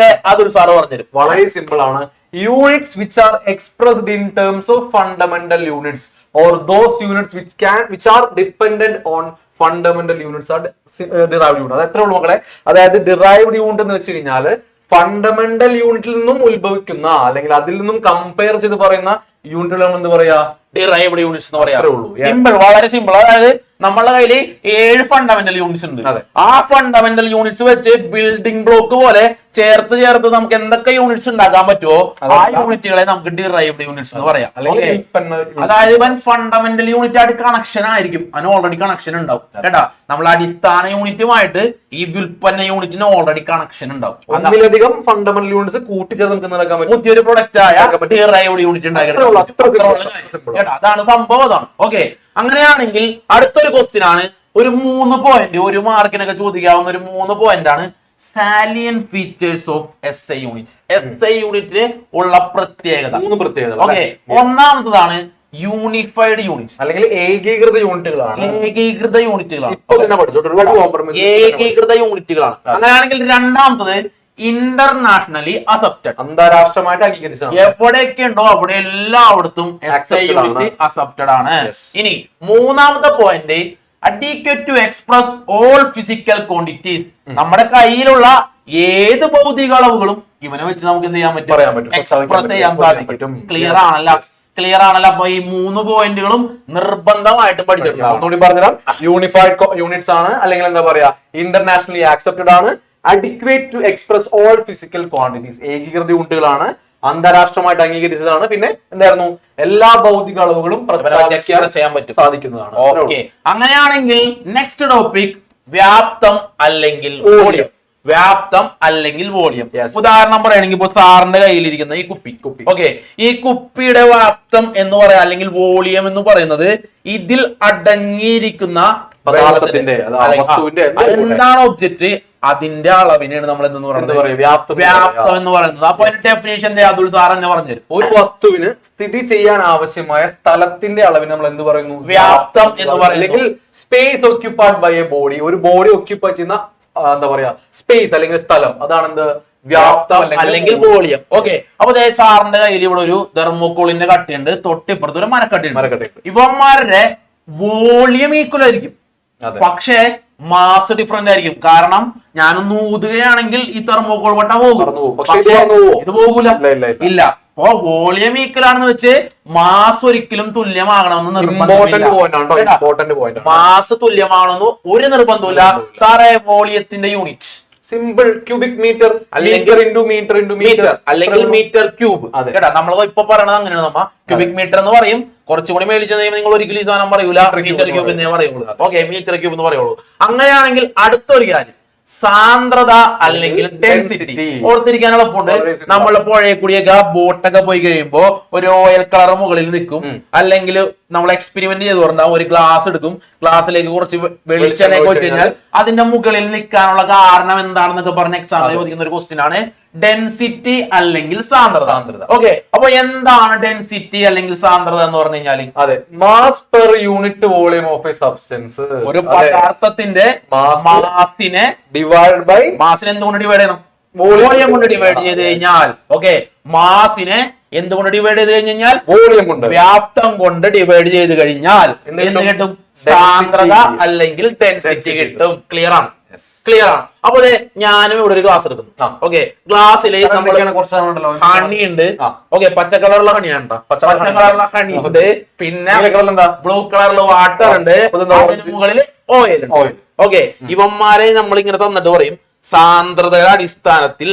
അതൊരു സാറ് പറഞ്ഞുതരും. വളരെ സിമ്പിൾ ആണ്. Units which are expressed in terms of fundamental units or those units which are dependent on fundamental units are derived unit. അത് എത്ര ഉള്ളൂ മക്കളെ? അതായത് derived unit എന്ന് വെച്ച് കഴിഞ്ഞാല് ഫണ്ടമെന്റൽ യൂണിറ്റിൽ നിന്നും ഉത്ഭവിക്കുന്ന അല്ലെങ്കിൽ അതിൽ നിന്നും കമ്പയർ ചെയ്ത് പറയുന്ന യൂണിറ്റുകൾ എന്ന് പറയാ ഡിറൈവ്ഡ് യൂണിറ്റ്സ് എന്ന് പറയാം. സിമ്പിൾ, വളരെ സിമ്പിൾ. അതായത് നമ്മളുടെ കയ്യിൽ 7 ഫണ്ടമെന്റൽ യൂണിറ്റ്സ് ഉണ്ട്. ആ ഫണ്ടമെന്റൽ യൂണിറ്റ്സ് വെച്ച് ബിൽഡിംഗ് ബ്ലോക്ക് പോലെ ചേർത്ത് നമുക്ക് എന്തൊക്കെ യൂണിറ്റ്സ് ഉണ്ടാക്കാൻ പറ്റുമോ ആ യൂണിറ്റുകളെ നമുക്ക് ഡിറൈവ്ഡ് യൂണിറ്റ്സ് എന്ന് പറയാം. അതായത് ഇവൻ ഫണ്ടമെന്റൽ യൂണിറ്റ് ആയിട്ട് കണക്ഷൻ ആയിരിക്കും. അതിന് ഓൾറെഡി കണക്ഷൻ ഉണ്ടാവും കേട്ടാ. നമ്മൾ അടിസ്ഥാന യൂണിറ്റുമായിട്ട് ഈ വ്യുൽപ്പന്ന യൂണിറ്റിന് ഓൾറെഡി കണക്ഷൻ ഉണ്ടാവും. ഒന്നിലധികം ഫണ്ടമെന്റൽ യൂണിറ്റ്സ് കൂട്ടിച്ചേർത്ത് നമുക്ക് നടക്കാൻ പറ്റും. പുതിയൊരു പ്രൊഡക്റ്റ് ആയ ഡിറൈവ്ഡ് യൂണിറ്റ് ഉണ്ടാക്കി. അതാണ് സംഭവം. അതാണ്. ഓക്കെ, അങ്ങനെയാണെങ്കിൽ അടുത്തൊരു ക്വസ്റ്റ്യൻ ആണ്. ഒരു 3 പോയിന്റ്, ഒരു മാർക്കിനൊക്കെ ചോദിക്കാവുന്ന ഒരു 3 പോയിന്റ് ആണ്. Salient features of SI unit. SI യൂണിറ്റിന് ഉള്ള പ്രത്യേകത. 3 പ്രത്യേകത. ഓക്കെ, ഒന്നാമത്തതാണ് യൂണിഫൈഡ് യൂണിറ്റ്സ് അല്ലെങ്കിൽ ഏകീകൃത യൂണിറ്റുകളാണ്. ഏകീകൃത യൂണിറ്റുകളാണ്. അങ്ങനെയാണെങ്കിൽ രണ്ടാമത്തത് ഇന്റർനാഷണലി അക്സെപ്റ്റഡ്. അന്താരാഷ്ട്രമായിട്ട് അംഗീകരിച്ചതാണ്. എവിടെയൊക്കെ ഉണ്ടോ അവിടെ എല്ലായിടത്തും SI യൂണിറ്റ് അക്സെപ്റ്റഡ് ആണ്. ഇനി മൂന്നാമത്തെ point, adequate to express all physical quantities. നമ്മുടെ കയ്യിലുള്ള ഏത് ഭൗതിക അളവുകളും ഇവനെ വെച്ച് നമുക്ക് എന്ത് ചെയ്യാൻ പറ്റും? എക്സ്പ്രസ് ചെയ്യാൻ സാധിക്കും. ക്ലിയർ ആണല്ലോ. അപ്പൊ ഈ 3 പോയിന്റുകളും നിർബന്ധമായിട്ടും പഠിച്ചിട്ടുണ്ട്. ഒന്നുകൂടി പറഞ്ഞുതരാം. യൂണിഫൈഡ് യൂണിറ്റ്സ് ആണ് അല്ലെങ്കിൽ എന്താ പറയാ ഇന്റർനാഷണലി ആക്സെപ്റ്റഡ് ആണ്. Adequate to express all physical quantities. ഏകീകൃത യൂണിറ്റുകളാണ്, അന്താരാഷ്ട്രമായിട്ട് അംഗീകരിച്ചതാണ്, പിന്നെ എന്തായിരുന്നു എല്ലാ ഭൗതിക അളവുകളും ചെയ്യാൻ പറ്റും, സാധിക്കുന്നതാണ്. ഓക്കെ. അങ്ങനെയാണെങ്കിൽ നെക്സ്റ്റ് ടോപ്പിക് വ്യാപ്തം അല്ലെങ്കിൽ വോളിയം. വ്യാപ്തം അല്ലെങ്കിൽ വോളിയം. ഉദാഹരണം പറയുകയാണെങ്കിൽ ഇപ്പൊ സാറിന്റെ കയ്യിലിരിക്കുന്ന ഈ കുപ്പി. ഓക്കെ, ഈ കുപ്പിയുടെ വ്യാപ്തം എന്ന് പറയാം അല്ലെങ്കിൽ വോളിയം എന്ന് പറയുന്നത് ഇതിൽ അടങ്ങിയിരിക്കുന്ന പദാർത്ഥത്തിന്റെ എന്താണ് ഒബ്ജക്റ്റ് അതിന്റെ അളവിനെയാണ് നമ്മൾ എന്തെന്ന് പറയുന്നത് വ്യാപ്തം എന്ന് പറയുന്നത്. അപ്പൊ അതിന്റെ ഡെഫിനേഷൻ അതുൽ സാർ തന്നെ പറഞ്ഞുതരും. ഒരു വസ്തുവിന് സ്ഥിതി ചെയ്യാൻ ആവശ്യമായ സ്ഥലത്തിന്റെ അളവിന് നമ്മൾ എന്ത് പറയുന്നു? വ്യാപ്തം എന്ന് പറയുന്നത്. അല്ലെങ്കിൽ space occupied by a body. ഒരു ബോഡി ഒക്യുപ്പൈ ചെയ്യുന്ന എന്താ പറയാ സ്പേസ് അല്ലെങ്കിൽ സ്ഥലം, അതാണ് എന്ത്? വ്യാപ്തം അല്ലെങ്കിൽ വോളിയം. ഓക്കെ, അപ്പൊ സാറിന്റെ കയ്യിൽ ഇവിടെ ഒരു തെർമോക്കോളിന്റെ കട്ടിയുണ്ട്, തൊട്ടിപ്പുറത്ത് ഒരു മരക്കട്ടിയുണ്ട്. ഇവന്മാരുടെ വോളിയം ഈക്വൽ ആയിരിക്കും, പക്ഷേ മാസ് ഡിഫറന്റ് ആയിരിക്കും. കാരണം ഞാനൊന്ന് ഊതുകയാണെങ്കിൽ ഈ തെർമോക്കോൾ വട്ട പോകും, ഇത് പോകൂല, ഇല്ല. അപ്പൊ വോളിയം ഈക്വൽ ആണെന്ന് വെച്ച് മാസ് ഒരിക്കലും തുല്യമാകണമെന്ന് നിർബന്ധമില്ല. മാസ് തുല്യമാകണമെന്ന് ഒരു നിർബന്ധമില്ല. സാറേ വോളിയത്തിന്റെ യൂണിറ്റ് സിമ്പിൾ ക്യൂബിക് മീറ്റർ അല്ലെങ്കിൽ മീറ്റർ അല്ലെങ്കിൽ മീറ്റർ ക്യൂബ്. കേട്ടാ, നമ്മൾ ഇപ്പൊ പറയണത് അങ്ങനെയാണ്. നമ്മ ക്യൂബിക് മീറ്റർ എന്ന് പറയും. കുറച്ചും കൂടി മേടിച്ചു നിങ്ങൾ ഒരിക്കലും ഈ സാധനം പറയൂല, മീറ്റർ ക്യൂബ് എന്നേ പറയുള്ളൂ. ഓക്കെ, മീറ്റർ ക്യൂബ് എന്ന് പറയുള്ളൂ. അങ്ങനെയാണെങ്കിൽ അടുത്തൊരു കാര്യം സാന്ദ്രത അല്ലെങ്കിൽ ഡെൻസിറ്റി. ഓർത്തിരിക്കാൻ എളുപ്പമുണ്ട്. നമ്മളെ പുഴയെ കൂടിയൊക്കെ ബോട്ടൊക്കെ പോയി കഴിയുമ്പോ ഒരു ഓയിൽ കളർ മുകളിൽ നിൽക്കും, അല്ലെങ്കിൽ നമ്മൾ എക്സ്പെരിമെന്റ് ചെയ്ത് പറഞ്ഞാൽ ഒരു ഗ്ലാസ് എടുക്കും, ഗ്ലാസ്സിലേക്ക് കുറച്ച് വെളിച്ചെണ്ണ വെച്ച് കഴിഞ്ഞാൽ അതിന്റെ മുകളിൽ നിൽക്കാനുള്ള കാരണം എന്താണെന്നൊക്കെ പറഞ്ഞ എക്സാമിൽ ചോദിക്കുന്ന ഒരു ക്വസ്റ്റ്യൻ ആണ് ഡെൻസിറ്റി അല്ലെങ്കിൽ സാന്ദ്രത. ഓക്കെ, അപ്പൊ എന്താണ് ഡെൻസിറ്റി അല്ലെങ്കിൽ സാന്ദ്രത എന്ന് പറഞ്ഞു കഴിഞ്ഞാൽ? അതെ, mass per unit volume of a substance. ഒരു പദാർത്ഥത്തിന്റെ മാസിനെ ഡിവൈഡ് ബൈ മാസിനെ എന്തുകൊണ്ട് ഡിവൈഡ് ചെയ്യണം? വോളിയം കൊണ്ട് ഡിവൈഡ് ചെയ്ത് കഴിഞ്ഞാൽ. ഓക്കെ, മാസിനെ എന്തുകൊണ്ട് ഡിവൈഡ് ചെയ്ത് കഴിഞ്ഞാൽ? വോളിയം കൊണ്ട്, വ്യാപ്തം കൊണ്ട് ഡിവൈഡ് ചെയ്ത് കഴിഞ്ഞാൽ എന്ത് കിട്ടും? സാന്ദ്രത അല്ലെങ്കിൽ ഡെൻസിറ്റി കിട്ടും. ക്ലിയർ ആണ്? ക്ലിയർ ആണ്. അപ്പൊ അതെ, ഞാനും ഇവിടെ ഒരു ഗ്ലാസ് എടുക്കുന്നു. ഓക്കെ, ഗ്ലാസ്സില് ഹണി ഉണ്ട്. ഓക്കെ, പച്ച കളറുള്ള ഹണിയാണ് കേട്ടോ. പച്ച കളറുള്ള ഹണി ഉണ്ട്, പിന്നെ ബ്ലൂ കളറിലുള്ള വാട്ടർ ഉണ്ട്, മുകളിൽ ഓയിൽ ഉണ്ട്. ഓക്കെ, ഇവന്മാരെ നമ്മൾ ഇങ്ങനെ തന്നിട്ട് പറയും സാന്ദ്രതയുടെ അടിസ്ഥാനത്തിൽ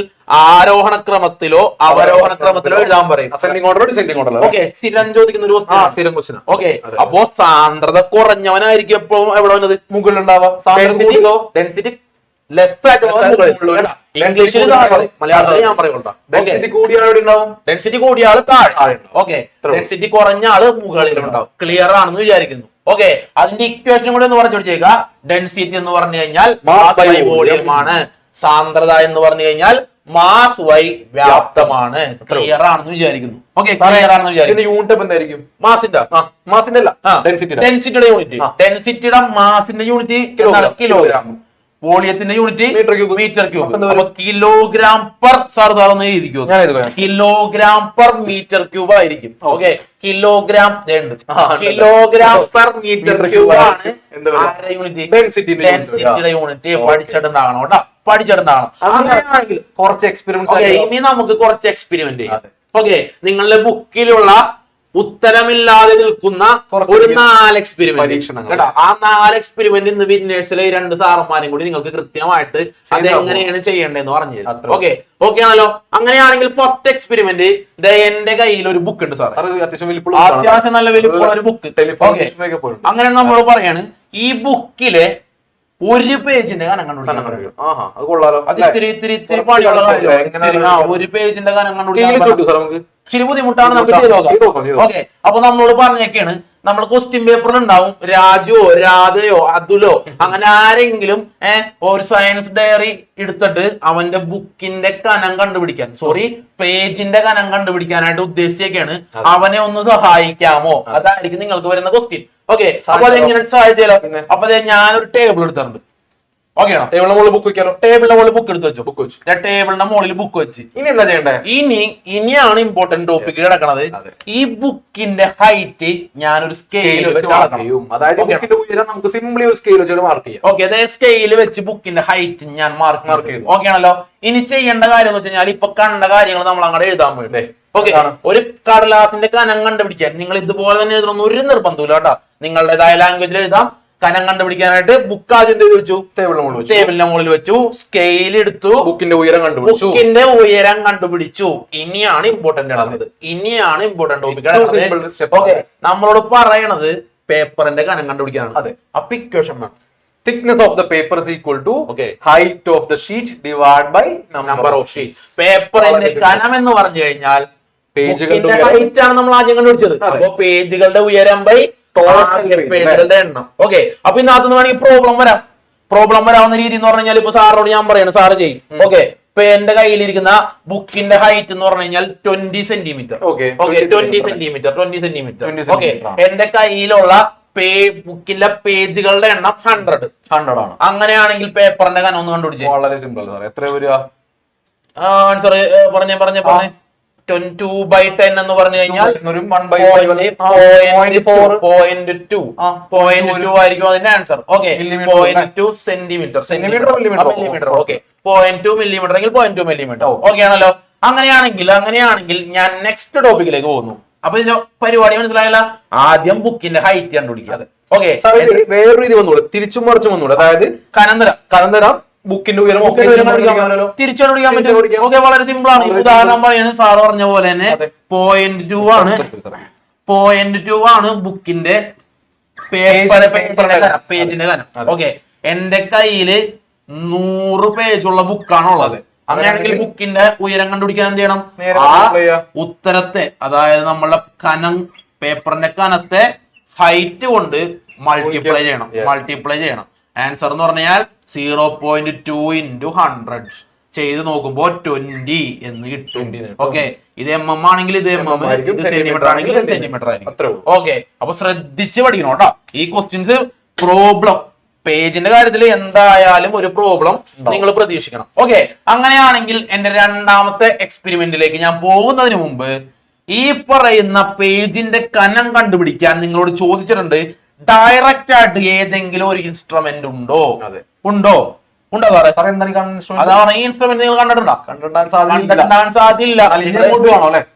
ആരോഹണ ക്രമത്തിലോ അവരോഹണ ക്രമത്തിലോ എഴുതാൻ പറയും. ഓക്കെ, സ്ഥിരം ചോദിക്കുന്ന ഒരു ക്വസ്റ്റ്യൻ. ഓക്കെ, അപ്പോ സാന്ദ്രത കുറഞ്ഞവനായിരിക്കും എപ്പോഴും എവിടെ വന്നത്? മുകളിൽ ഉണ്ടാവാം. ഡെൻസിറ്റി മലയാളത്തിൽ ഞാൻ പറയുള്ളൂ. ഡെൻസിറ്റി കൂടിയ ആള് താഴെ. ഓക്കെ, ഡെൻസിറ്റി കുറഞ്ഞ ആള് മുകളിലുണ്ടാവും. ക്ലിയർ ആണെന്ന് വിചാരിക്കുന്നു. ഓക്കെ, അതിന്റെ ഇക്വേഷനും കൂടെ ഒന്ന് പറഞ്ഞു പിടിച്ചേക്ക. ഡെൻസിറ്റി എന്ന് പറഞ്ഞു കഴിഞ്ഞാൽ മാസ് ബൈ വോളിയം ആണ്. സാന്ദ്രത എന്ന് പറഞ്ഞു കഴിഞ്ഞാൽ മാസ് വൈ വ്യാപ്തമാണ്. ക്ലിയർ ആണെന്ന് വിചാരിക്കുന്നു. ഓക്കെ, ക്ലിയർ ആണെന്ന് വിചാരിക്കുന്നു. യൂണിറ്റ് എന്തായിരിക്കും? മാസിന്റെ അല്ല, ഡെൻസിറ്റിയുടെ യൂണിറ്റ്. ഡെൻസിറ്റിയുടെ മാസിന്റെ യൂണിറ്റ് കിലോഗ്രാം, വോളിയത്തിന്റെ യൂണിറ്റ് മീറ്റർ ക്യൂബ്. അപ്പൊ കിലോഗ്രാം പെർ സാറൊന്ന് എഴുതിക്കോ, കിലോഗ്രാം പെർ മീറ്റർ ക്യൂബ് ആയിരിക്കും. Okay, kilogram kilogram per metre cube ആണ് യൂണിറ്റ്, ഡെൻസിറ്റിയുടെ യൂണിറ്റ്. പഠിച്ചിട്ടുണ്ടാകണം കേട്ടോ, പഠിച്ചിട്ടുണ്ടാകണം. അങ്ങനെയാണെങ്കിൽ കുറച്ച് എക്സ്പെരിമെന്റ് ഇനി നമുക്ക് കുറച്ച് എക്സ്പെരിമെന്റ് ചെയ്യാം. ഓക്കെ, നിങ്ങളുടെ ബുക്കിലുള്ള ഉത്തരമില്ലാതെ നിൽക്കുന്ന ഒരു 4 എക്സ്പെരിമെന്റ് കേട്ടോ. ആ 4 എക്സ്പെരിമെന്റ് ഇന്ന് വിന്നേഴ്സിലെ 2 സാറന്മാരും കൂടി നിങ്ങൾക്ക് കൃത്യമായിട്ട് അതെങ്ങനെയാണ് ചെയ്യേണ്ടതെന്ന് പറഞ്ഞു തരും. ഓക്കെ, ഓക്കെ ആണല്ലോ? അങ്ങനെയാണെങ്കിൽ ഫസ്റ്റ് എക്സ്പെരിമെന്റ് എന്റെ കയ്യിൽ ഒരു ബുക്ക് ഉണ്ട് സാർ, അത്യാവശ്യം നല്ല വലിപ്പമുള്ള ഒരു ബുക്ക്. അങ്ങനെ നമ്മൾ പറയാണ് ഈ ബുക്കിലെ ഒരു പേജിന്റെ കനം കണ്ടുപിടിക്കും. അത് ഇത്തിരി പണിയുള്ള കാര്യം. ഒരു പേജിന്റെ കനം കണ്ടുപിടിക്കാൻ ഇച്ചിരി ബുദ്ധിമുട്ടാണ്, നമുക്ക് ചെയ്ത് നോക്കാം. ഓക്കെ, അപ്പൊ നമ്മളോട് പറഞ്ഞൊക്കെയാണ് നമ്മൾ ക്വസ്റ്റ്യൻ പേപ്പറിൽ ഉണ്ടാവും രാജുവോ രാധയോ അതുലോ അങ്ങനെ ആരെങ്കിലും ഒരു സയൻസ് ഡയറി എടുത്തിട്ട് അവന്റെ ബുക്കിന്റെ കനം കണ്ടുപിടിക്കാൻ, പേജിന്റെ കനം കണ്ടുപിടിക്കാനായിട്ട് ഉദ്ദേശിച്ചൊക്കെയാണ്. അവനെ ഒന്ന് സഹായിക്കാമോ? അതായിരിക്കും നിങ്ങൾക്ക് വരുന്ന ക്വസ്റ്റ്യൻ. ഓക്കെ, അപ്പൊ അതെങ്ങനെ സഹായിച്ചാലോ? അപ്പൊ ഞാനൊരു ടേബിൾ എടുത്തിട്ടുണ്ട്. ഓക്കെ ആണോ? ടേബിളിന്റെ മുകളിൽ ബുക്ക് വെക്കാനോ? ടേബിളിന്റെ മുകളിൽ ബുക്ക് എടുത്ത് വെച്ചോ. ബുക്ക് വെച്ചു, ടേബിളിന്റെ മുകളിൽ ബുക്ക് വെച്ച്. ഇനി എന്താ ചെയ്യണ്ടേ? ഇനിയാണ് ഇമ്പോർട്ടന്റ് ടോപ്പിക് കിടക്കണത്. ഈ ബുക്കിന്റെ ഹൈറ്റ് ഞാനൊരു സ്കെയിൽ വെച്ച് അളക്കണം. അതായത് ഉയരം നമുക്ക് സിംപ്ലി ഒരു സ്കെയിൽ വെച്ച് മാർക്ക് ചെയ്യാം. ഓക്കെ, അതായത് സ്കെയിൽ വെച്ച് ബുക്കിന്റെ ഹൈറ്റ് ഞാൻ മാർക്ക് ചെയ്തു. ഓക്കെ ആണല്ലോ? ഇനി ചെയ്യേണ്ട കാര്യം എന്ന് വെച്ച് കഴിഞ്ഞാൽ ഇപ്പൊ കണ്ട കാര്യങ്ങൾ നമ്മൾ അങ്ങോട്ട് എഴുതാൻ വേണ്ടി. ഓക്കെ, ഒരു കടലാസിന്റെ കനം കണ്ടുപിടിക്കാൻ നിങ്ങൾ ഇതുപോലെ തന്നെ എഴുതണമെന്ന് ഒരു നിർബന്ധമില്ല കേട്ടോ. നിങ്ങളുടേതായ ലാംഗ്വേജിൽ എഴുതാം, കനം കണ്ടുപിടിക്കാനായിട്ട് ബുക്ക് ആദ്യം എന്ത് ചെയ്ത് വെച്ചു? ടേബിളിന്റെ മുകളിൽ വെച്ചു. സ്കെയിൽ എടുത്തു, ബുക്കിന്റെ ഉയരം കണ്ടുപിടിച്ചു. ഇനിയാണ് ഇമ്പോർട്ടന്റ് ആണത്. ഇനിയാണ് ഇമ്പോർട്ടന്റ് ടോപ്പിക്. ഓക്കെ, നമ്മളോട് പറയണത് പേപ്പറിന്റെ കനം കണ്ടുപിടിക്കാനാണ്. അതെ. അപ്പൊ ഇക്വേഷൻ വേണം. Thickness of the paper is equal to height of the sheet divided by number of sheets. പേപ്പറിന്റെ കനം എന്ന് പറഞ്ഞു കഴിഞ്ഞാൽ പേജുകളുടെ ഹൈറ്റ് ആണ് നമ്മൾ ആദ്യം കണ്ടുപിടിച്ചത്. അപ്പൊ പേജുകളുടെ ഉയരം ബൈ പേജുകളുടെ എണ്ണം. ഓക്കെ, അപ്പൊ ഇതിനകത്ത് വേണമെങ്കിൽ പ്രോബ്ലം വരാവുന്ന രീതി എന്ന് പറഞ്ഞാൽ ഇപ്പൊ സാറോട് ഞാൻ പറയണം, സാറ് ചെയ്യും. ഓക്കെ, ഇപ്പൊ എന്റെ കയ്യിലിരിക്കുന്ന ബുക്കിന്റെ ഹൈറ്റ് എന്ന് പറഞ്ഞു കഴിഞ്ഞാൽ 20 സെന്റിമീറ്റർ. 20 സെന്റിമീറ്റർ. ഓക്കെ, എന്റെ കയ്യിലുള്ള ബുക്കിന്റെ പേജുകളുടെ എണ്ണം 100 ആണ്. അങ്ങനെയാണെങ്കിൽ പേപ്പറിന്റെ കനം ഒന്ന് കണ്ടുപിടിച്ചേ. വളരെ സിമ്പിൾ സാർ. എത്ര വരിക? ആൻസർ പറഞ്ഞേ 2/10 എന്ന് പറഞ്ഞു കഴിഞ്ഞാൽ 0.2 ആയിരിക്കും അതിന്റെ answer. Okay, 0.2 centimetre. Okay, 0.2 millimetre എങ്കിൽ 0.2 മില്ലിമീറ്റർ. ഓക്കെ ആണല്ലോ. അങ്ങനെയാണെങ്കിൽ ഞാൻ നെക്സ്റ്റ് ടോപ്പിക്കിലേക്ക് പോകുന്നു. അപ്പൊ ഇതിന്റെ പരിപാടി മനസ്സിലായില്ല. ആദ്യം ബുക്കിന്റെ ഹൈറ്റ് കണ്ടുപിടിക്കുക. ഓക്കെ, വേറൊരു രീതി വന്നൂടെ, തിരിച്ചും മറിച്ചും വന്നൂടെ. അതായത് കനം തരാം, ബുക്കിന്റെ ഉയരം തിരിച്ചു കണ്ടുപിടിക്കാൻ പറ്റും. ഓക്കെ, വളരെ സിമ്പിൾ ആണ്. ഉദാഹരണം പറയുന്നത് സാറ് പറഞ്ഞ പോലെ തന്നെ 0.2 ആണ്. 0.2 ആണ് ബുക്കിന്റെ പേജിന്റെ കനം. ഓക്കെ, എന്റെ കയ്യില് 100 പേജുള്ള ബുക്കാണുള്ളത്. അങ്ങനെയാണെങ്കിൽ ബുക്കിന്റെ ഉയരം കണ്ടുപിടിക്കാൻ എന്ത് ചെയ്യണം? ആ ഉത്തരത്തെ, അതായത് നമ്മളുടെ പേപ്പറിന്റെ കനത്തെ ഹൈറ്റ് കൊണ്ട് മൾട്ടിപ്ലൈ ചെയ്യണം. ആൻസർ എന്ന് പറഞ്ഞാൽ 0.2 × 100 ചെയ്ത് നോക്കുമ്പോ 20 എന്ന് കിട്ടും. ഓക്കെ, ഇത് mm ആണെങ്കിൽ ഇത് mm, ഇത് സെന്റിമീറ്റർ ആണെങ്കിൽ ഇത് സെന്റിമീറ്റർ ആയിരിക്കും. ഓക്കെ, അപ്പൊ ശ്രദ്ധിച്ച് പഠിക്കണം കേട്ടോ ഈ ക്വസ്റ്റ്യൻസ്. പ്രോബ്ലം പേജിന്റെ കാര്യത്തിൽ എന്തായാലും ഒരു പ്രോബ്ലം നിങ്ങൾ പ്രതീക്ഷിക്കണം. ഓക്കെ, അങ്ങനെയാണെങ്കിൽ എന്റെ രണ്ടാമത്തെ എക്സ്പെരിമെന്റിലേക്ക് ഞാൻ പോകുന്നതിന് മുമ്പ് ഈ പറയുന്ന പേജിന്റെ കനം കണ്ടുപിടിക്കാൻ നിങ്ങളോട് ചോദിച്ചിട്ടുണ്ട്. ഡയറക്റ്റ് ആയിട്ട് ഏതെങ്കിലും ഒരു ഇൻസ്ട്രുമെന്റ് ഉണ്ടോ? അതാണ് ഈ ഇൻസ്ട്രുമെന്റ് നിങ്ങൾ കണ്ടിട്ടാൻ സാധ്യല്ല.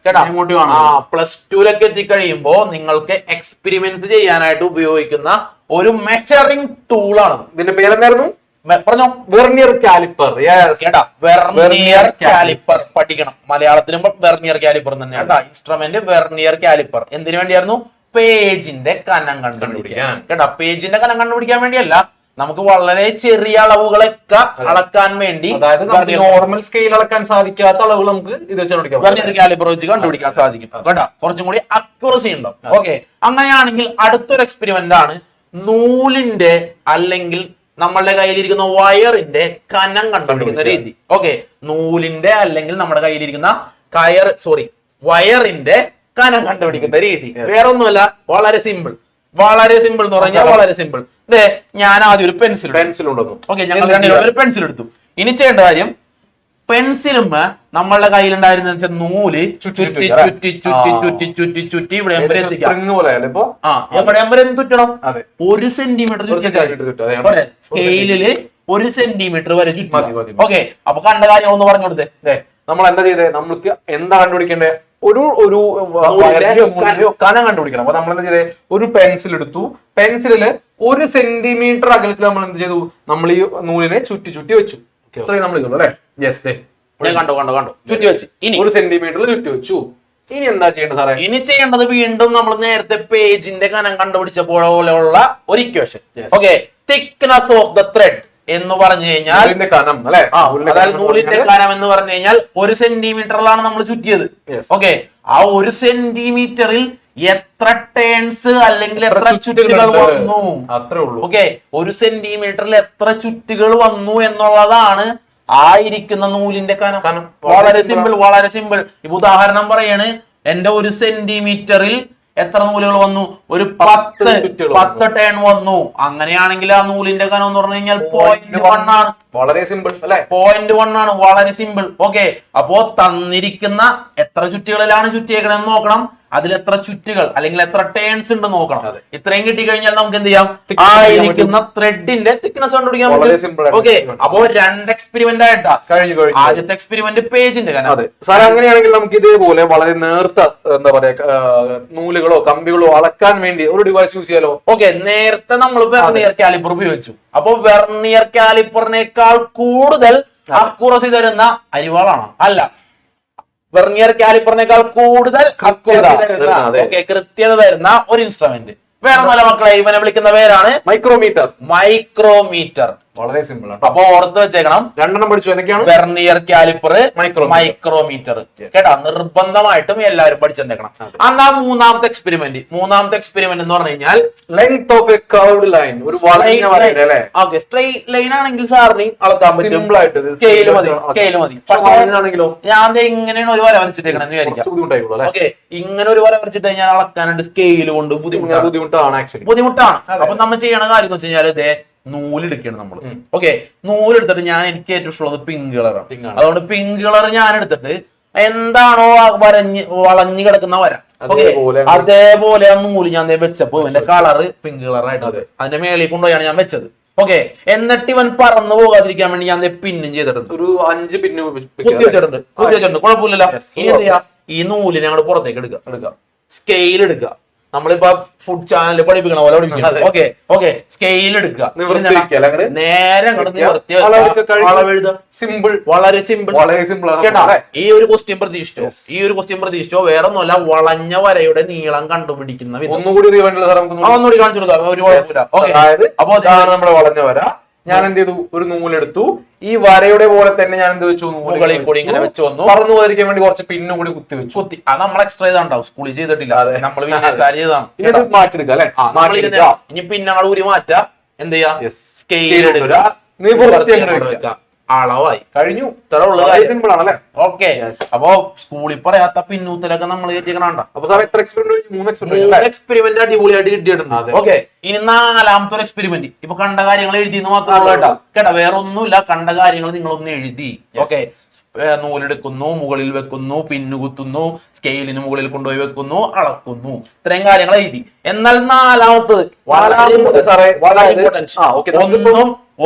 +2 എത്തിക്കഴിയുമ്പോ നിങ്ങൾക്ക് എക്സ്പെരിമെന്റ്സ് ചെയ്യാനായിട്ട് ഉപയോഗിക്കുന്ന ഒരു മെഷറിംഗ് ടൂൾ ആണ്. ഇതിന്റെ പേരെന്തായിരുന്നു? പറഞ്ഞോ. Vernier caliper. വെർനിയർ കാലിപ്പർ പഠിക്കണം. മലയാളത്തിലും വെർനിയർ കാലിപ്പർ തന്നെയാണ് ഇൻസ്ട്രുമെന്റ്. വെർനിയർ കാലിപ്പർ എന്തിനു വേണ്ടിയായിരുന്നു? പേജിന്റെ കനം കണ്ടുപിടിക്കാൻ. പേജിന്റെ കനം കണ്ടുപിടിക്കാൻ വേണ്ടിയല്ല, നമുക്ക് വളരെ ചെറിയ അളവുകളൊക്കെ അളക്കാൻ വേണ്ടി. അതായത് നോർമൽ സ്കെയിൽ അളക്കാൻ സാധിക്കാത്ത അളവുകൾ നമുക്ക് ഇത് വെർനിയർ കാലിപ്പർ വെച്ച് കണ്ടുപിടിക്കാൻ സാധിക്കും. കേട്ടോ, കുറച്ചും കൂടി അക്യുറസി ഉണ്ടാവും. ഓക്കെ, അങ്ങനെയാണെങ്കിൽ അടുത്തൊരു എക്സ്പെരിമെന്റ് ആണ് നൂലിന്റെ അല്ലെങ്കിൽ നമ്മളുടെ കയ്യിലിരിക്കുന്ന വയറിന്റെ കനം കണ്ടുപിടിക്കുന്ന രീതി. ഓക്കെ, നൂലിന്റെ അല്ലെങ്കിൽ നമ്മുടെ കയ്യിലിരിക്കുന്ന വയറിന്റെ കനം കണ്ടുപിടിക്കുന്ന രീതി വേറൊന്നുമല്ല, വളരെ സിമ്പിൾ എന്ന് പറഞ്ഞാൽ വളരെ സിമ്പിൾ. ഇതേ ഞാൻ ആദ്യം ഒരു പെൻസിൽ ഉണ്ടെന്നു. ഓക്കെ, ഞങ്ങൾ ഒരു പെൻസിൽ എടുത്തു. ഇനി ചെയ്യേണ്ട കാര്യം, പെൻസിലും നമ്മളുടെ കയ്യിലുണ്ടായിരുന്ന നൂല് ചുറ്റി ഇവിടെ എവിടെ ചുറ്റണം? 1 സെന്റിമീറ്റർ സ്കെയിലില് 1 സെന്റിമീറ്റർ വരെ ചുറ്റി. ഓക്കെ, അപ്പൊ കണ്ട കാര്യം ഒന്ന് പറഞ്ഞു കൊടുത്തേ. നമ്മൾ എന്താ ചെയ്തേ? നമ്മൾക്ക് എന്താ കണ്ടുപിടിക്കേണ്ടത്? ഒരു കനം കണ്ടുപിടിക്കണം. അപ്പൊ നമ്മൾ എന്താ ചെയ്തേ? ഒരു പെൻസിൽ എടുത്തു. പെൻസിലില് 1 സെന്റിമീറ്റർ അകലത്തിൽ നമ്മൾ എന്ത് ചെയ്തു? നമ്മൾ ഈ നൂലിനെ ചുറ്റി വെച്ചു. ഇത്രയും നമ്മൾ അല്ലെ? യെസ്, കണ്ടു ചുറ്റി വെച്ച്. ഇനി 1 സെന്റിമീറ്ററിൽ ചുറ്റി വെച്ചു. ഇനി എന്താ ചെയ്യേണ്ടത് സാറേ? ഇനി ചെയ്യേണ്ടത് വീണ്ടും നമ്മൾ നേരത്തെ പേജിന്റെ കനം കണ്ടുപിടിച്ച പോലെയുള്ള ഒരു equation. Okay, thickness of the thread എന്ന് പറഞ്ഞു കഴിഞ്ഞാൽ കനം അല്ലെ? അതായത് നൂലിന്റെ കനം എന്ന് പറഞ്ഞു കഴിഞ്ഞാൽ 1 സെന്റിമീറ്ററിലാണ് നമ്മൾ ചുറ്റിയത്. ഓക്കെ, ആ 1 സെന്റിമീറ്ററിൽ എത്ര ടേൺസ് അല്ലെങ്കിൽ എത്ര ചുറ്റുകൾ വന്നു? അത്രേ ഉള്ളൂ. ഓക്കെ, 1 സെന്റിമീറ്ററിൽ എത്ര ചുറ്റുകൾ വന്നു എന്നുള്ളതാണ് ആയിരിക്കുന്ന നൂലിന്റെ കനം. വളരെ സിമ്പിൾ. ഇപ്പൊ ഉദാഹരണം പറയാണ്, എന്റെ 1 സെന്റിമീറ്ററിൽ എത്ര നൂലുകൾ വന്നു? ഒരു 10 ടേൺ വന്നു. അങ്ങനെയാണെങ്കിൽ ആ നൂലിന്റെ കനം എന്ന് പറഞ്ഞു കഴിഞ്ഞാൽ 0.1 ആണ്. വളരെ സിമ്പിൾ അല്ലെ? 0.1 ആണ്. വളരെ സിമ്പിൾ. ഓക്കെ, അപ്പോ തന്നിരിക്കുന്ന എത്ര ചുറ്റുകളിലാണ് ചുറ്റിയേക്കണെന്ന് നോക്കണം. അതിൽ എത്ര ചുറ്റുകൾ അല്ലെങ്കിൽ എത്ര ടേൺസ് ഉണ്ട് നോക്കണം. അതെ. ഇത്രയും കിട്ടിക്കഴിഞ്ഞാൽ നമുക്ക് എന്ത് ചെയ്യാം, Thickness ആയിരിക്കുന്ന ത്രെഡിന്റെ തിക്നെസ് കണ്ടുപിടിക്കാൻ വളരെ പറ്റും. simple ആയിട്ട് ഓക്കെ, experiment. അപ്പോ 2 എക്സ്പെരിമെന്റ് ആയിട്ടാ. കഴിഞ്ഞു. ആദ്യത്തെ എക്സ്പെരിമെന്റ് പേജിന്റെ അതെ സാർ, അങ്ങനെയാണെങ്കിൽ നമുക്ക് ഇതേപോലെ വളരെ നേർത്ത എന്താ പറയാ നൂലുകളോ കമ്പികളോ അളക്കാൻ വേണ്ടി ഒരു ഡിവൈസ് യൂസ് ചെയ്യാലോ. ഓക്കെ, നേരത്തെ നമ്മൾ വെർണിയർ കാലിപ്പർ ഉപയോഗിച്ചു. അപ്പൊ വെർണിയർ കാലിപ്പറിനേക്കാൾ കൂടുതൽ അക്യുറസി തരുന്ന അരിവാളാണ് അല്ല, വെർണിയർ കാലിപ്പറിനേക്കാൾ കൂടുതൽ അക്യുറസി തരുന്ന, ഓക്കെ, കൃത്യത തരുന്ന ഒരു ഇൻസ്ട്രുമെന്റ്. വേറെ നല്ല മക്കളെ, ഇവനെ വിളിക്കുന്ന പേരാണ് മൈക്രോമീറ്റർ. മൈക്രോമീറ്റർ. വളരെ സിമ്പിൾ ആണ്. അപ്പൊ ഓർത്ത് വെച്ചേക്കണം, 2 പഠിച്ചു. എന്തൊക്കെയാണ്? Vernier calliper, Micrometer. മൈക്രോമീറ്റർ. കേട്ടാ, നിർബന്ധമായിട്ടും എല്ലാവരും പഠിച്ചിട്ടുണ്ടേക്കണം. അന്നാ മൂന്നാമത്തെ എക്സ്പെരിമെന്റ് എന്ന് പറഞ്ഞു കഴിഞ്ഞാൽ length of A curved line. ഒരു വളഞ്ഞ വരയില്ലേ അല്ലേ? ഓക്കെ, സ്ട്രെയിറ്റ് ലൈൻ ആണെങ്കിൽ സാറിന് അളക്കാൻ പറ്റും. സിമ്പിൾ ആയിട്ട് സ്കെയില് മതി. ആണെങ്കിലോ ഞാൻ ദേ ഇങ്ങനെയാണ് ഒരു വര വരച്ചിട്ടേക്കണെന്ന് വിചാരിക്കാം. ബുദ്ധിമുട്ടായിക്കോളൂ അല്ലെ? ഓക്കെ, ഇങ്ങനെ ഒരു വര വരച്ചിട്ട് കഴിഞ്ഞാൽ അളക്കാനായിട്ട് സ്കെയില് കൊണ്ട് ബുദ്ധിമുട്ടാണ് ആക്ച്വലി. ബുദ്ധിമുട്ടാണ്. അപ്പൊ നമ്മൾ ചെയ്യണ കാര്യം എന്ന് വെച്ച് കഴിഞ്ഞാൽ ഇതേ നൂലെടുക്കണം നമ്മൾ. ഓക്കെ, നൂലെടുത്തിട്ട് എനിക്ക് ഏറ്റവും ഇഷ്ടമുള്ളത് പിങ്ക് കളറാണ്. അതുകൊണ്ട് പിങ്ക് കളർ ഞാൻ എടുത്തിട്ട് എന്താണോ വളഞ്ഞു കിടക്കുന്ന വര, അതേപോലെ ആ നൂല് ഞാൻ വെച്ചപ്പോ എന്റെ കളറ് പിങ്ക് കളറായിട്ട് അതിന്റെ മേളിൽ കൊണ്ടുപോയാണ് ഞാൻ വെച്ചത്. ഓക്കെ, എന്നിട്ട് ഇവൻ പറന്നു പോകാതിരിക്കാൻ വേണ്ടി ഞാൻ പിന്നും ചെയ്തിട്ടുണ്ട്. ഒരു 5 പിന്ന് കുത്തി വെച്ചിട്ടുണ്ട്. കുഴപ്പമില്ലല്ലോ. ഇനി എന്ത് ചെയ്യാം, ഈ നൂലിനെ അങ്ങോട്ട് പുറത്തേക്ക് എടുക്കുക, സ്കെയിൽ എടുക്കുക. നമ്മളിപ്പോ ഫുഡ് ചാനലിൽ പഠിപ്പിക്കണ പോലെ പഠിപ്പിക്കണം. ഓക്കെ, സ്കെയിൽ എടുക്കുക, നേരെ അളവെഴുതുക. സിമ്പിൾ, വളരെ സിമ്പിൾ. കേട്ടാ, ഈ ഒരു ക്വസ്റ്റ്യൻ പ്രതീക്ഷിച്ചോ വേറെ ഒന്നുമല്ല, വളഞ്ഞ വരയുടെ നീളം കണ്ടുപിടിക്കുന്ന ഒന്നുകൂടി കാണിച്ചു കൊടുക്കാം. ഒരു കുഴപ്പമില്ല. അതായത് അപ്പൊ നമ്മുടെ വളഞ്ഞ വര ഞാൻ എന്ത് ചെയ്തു, ഒരു നൂലെടുത്തു. ഈ വരയുടെ പോലെ തന്നെ ഞാൻ എന്ത് വെച്ചു, മുകളിൽ കൂടി ഇങ്ങനെ വെച്ച് വന്നു. പറന്നു പോയിരിക്കാൻ വേണ്ടി കുറച്ച് പിന്നും കൂടി കുത്തി വെച്ചു. അത് നമ്മൾ എക്സ്ട്രാ ചെയ്താണ്ടാവും, സ്കൂളിൽ ചെയ്തിട്ടില്ല. നമ്മൾ ചെയ്താണ്. ഇനി മാറ്റിയെടുക്കുക അല്ലെ? ഇനി പിന്നങ്ങൾ ഊരി മാറ്റാ. എന്ത് ചെയ്യാ, സ്കെയിൽ എടുക്കുക, അളവായി കഴിഞ്ഞു. ഇത്ര സിമ്പിൾ ആണല്ലേ? ഓക്കെ, അപ്പൊ സ്കൂളിൽ പറയാത്ത പിന്നൂത്തലൊക്കെ നമ്മൾ കയറ്റിക്കണണ്ട. അപ്പൊ സാർ എത്ര എക്സ്പെരിമെന്റ്? 3 എക്സ്പെരിമെന്റ് അടിപൊളിയായിട്ട് കിട്ടിയിട്ടുണ്ട്. ഓക്കെ, ഇനി 4ാമത്തെ ഒരു എക്സ്പെരിമെന്റ്. ഇപ്പൊ കണ്ട കാര്യങ്ങൾ എഴുതിയെന്ന് മാത്രമല്ല കേട്ടാ, വേറെ ഒന്നുമില്ല, കണ്ട കാര്യങ്ങൾ നിങ്ങളൊന്ന് എഴുതി. ഓക്കെ, നൂലെടുക്കുന്നു, മുകളിൽ വെക്കുന്നു, പിന്നു കുത്തുന്നു, സ്കെയിലിന് മുകളിൽ കൊണ്ടുപോയി വെക്കുന്നു, അളക്കുന്നു, ഇത്രയും കാര്യങ്ങൾ എഴുതി. എന്നാൽ 4ാമത്തത്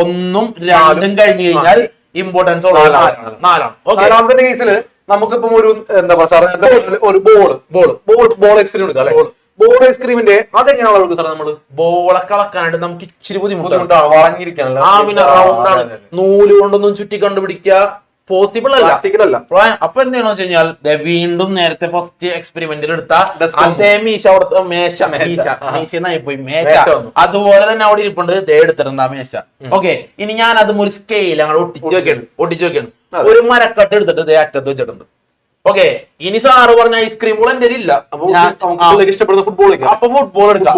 ഒന്നും 2ഉം കഴിഞ്ഞു കഴിഞ്ഞാൽ ഇമ്പോർട്ടൻസ് ഉള്ളത് 4ആണ്. 4ാമത്തെ കേസിൽ നമുക്കിപ്പം ഒരു എന്താ പറയുക, ഒരു ബോൾ ഐസ്ക്രീം എടുക്കാം അല്ലെ? ബോൾ ഐസ്ക്രീമിന്റെ അതെങ്ങനെയാണ് അളവ് സാർ? നമ്മള് ബോളൊക്കെ അളക്കാനായിട്ട് നമുക്ക് ഇച്ചിരി ബുദ്ധിമുട്ടാണ്, വളഞ്ഞിരിക്കാനല്ല. നൂല് കൊണ്ടൊന്നും ചുറ്റി കണ്ടുപിടിക്കുക പോസിബിൾ അല്ല. അപ്പൊ എന്താണെന്ന് വെച്ച് കഴിഞ്ഞാൽ വീണ്ടും നേരത്തെ ഫസ്റ്റ് എക്സ്പെരിമെന്റിൽ എടുത്ത അതേ മീശ അവിടുത്തെ മേശ അതുപോലെ തന്നെ അവിടെ ഇരിപ്പുണ്ട്. ദേ എടുത്തിട്ടുണ്ട് ആ മേശ. ഓക്കെ, ഇനി ഞാൻ അതും ഒരു സ്കെയിൽ അങ്ങനെ ഒട്ടിച്ചു വെക്കാണ്. ഒരു മരക്കട്ട് എടുത്തിട്ട് ദേ അറ്റത്ത് വെച്ചിട്ടുണ്ട്. ഓക്കെ, ഇനി സാറ് പറഞ്ഞ ഐസ്ക്രീം ബോൾ എന്റെ ഇല്ല. ഇഷ്ടപ്പെടുന്ന ഫുട്ബോൾ, അപ്പൊ ഫുട്ബോൾ എടുക്കാം.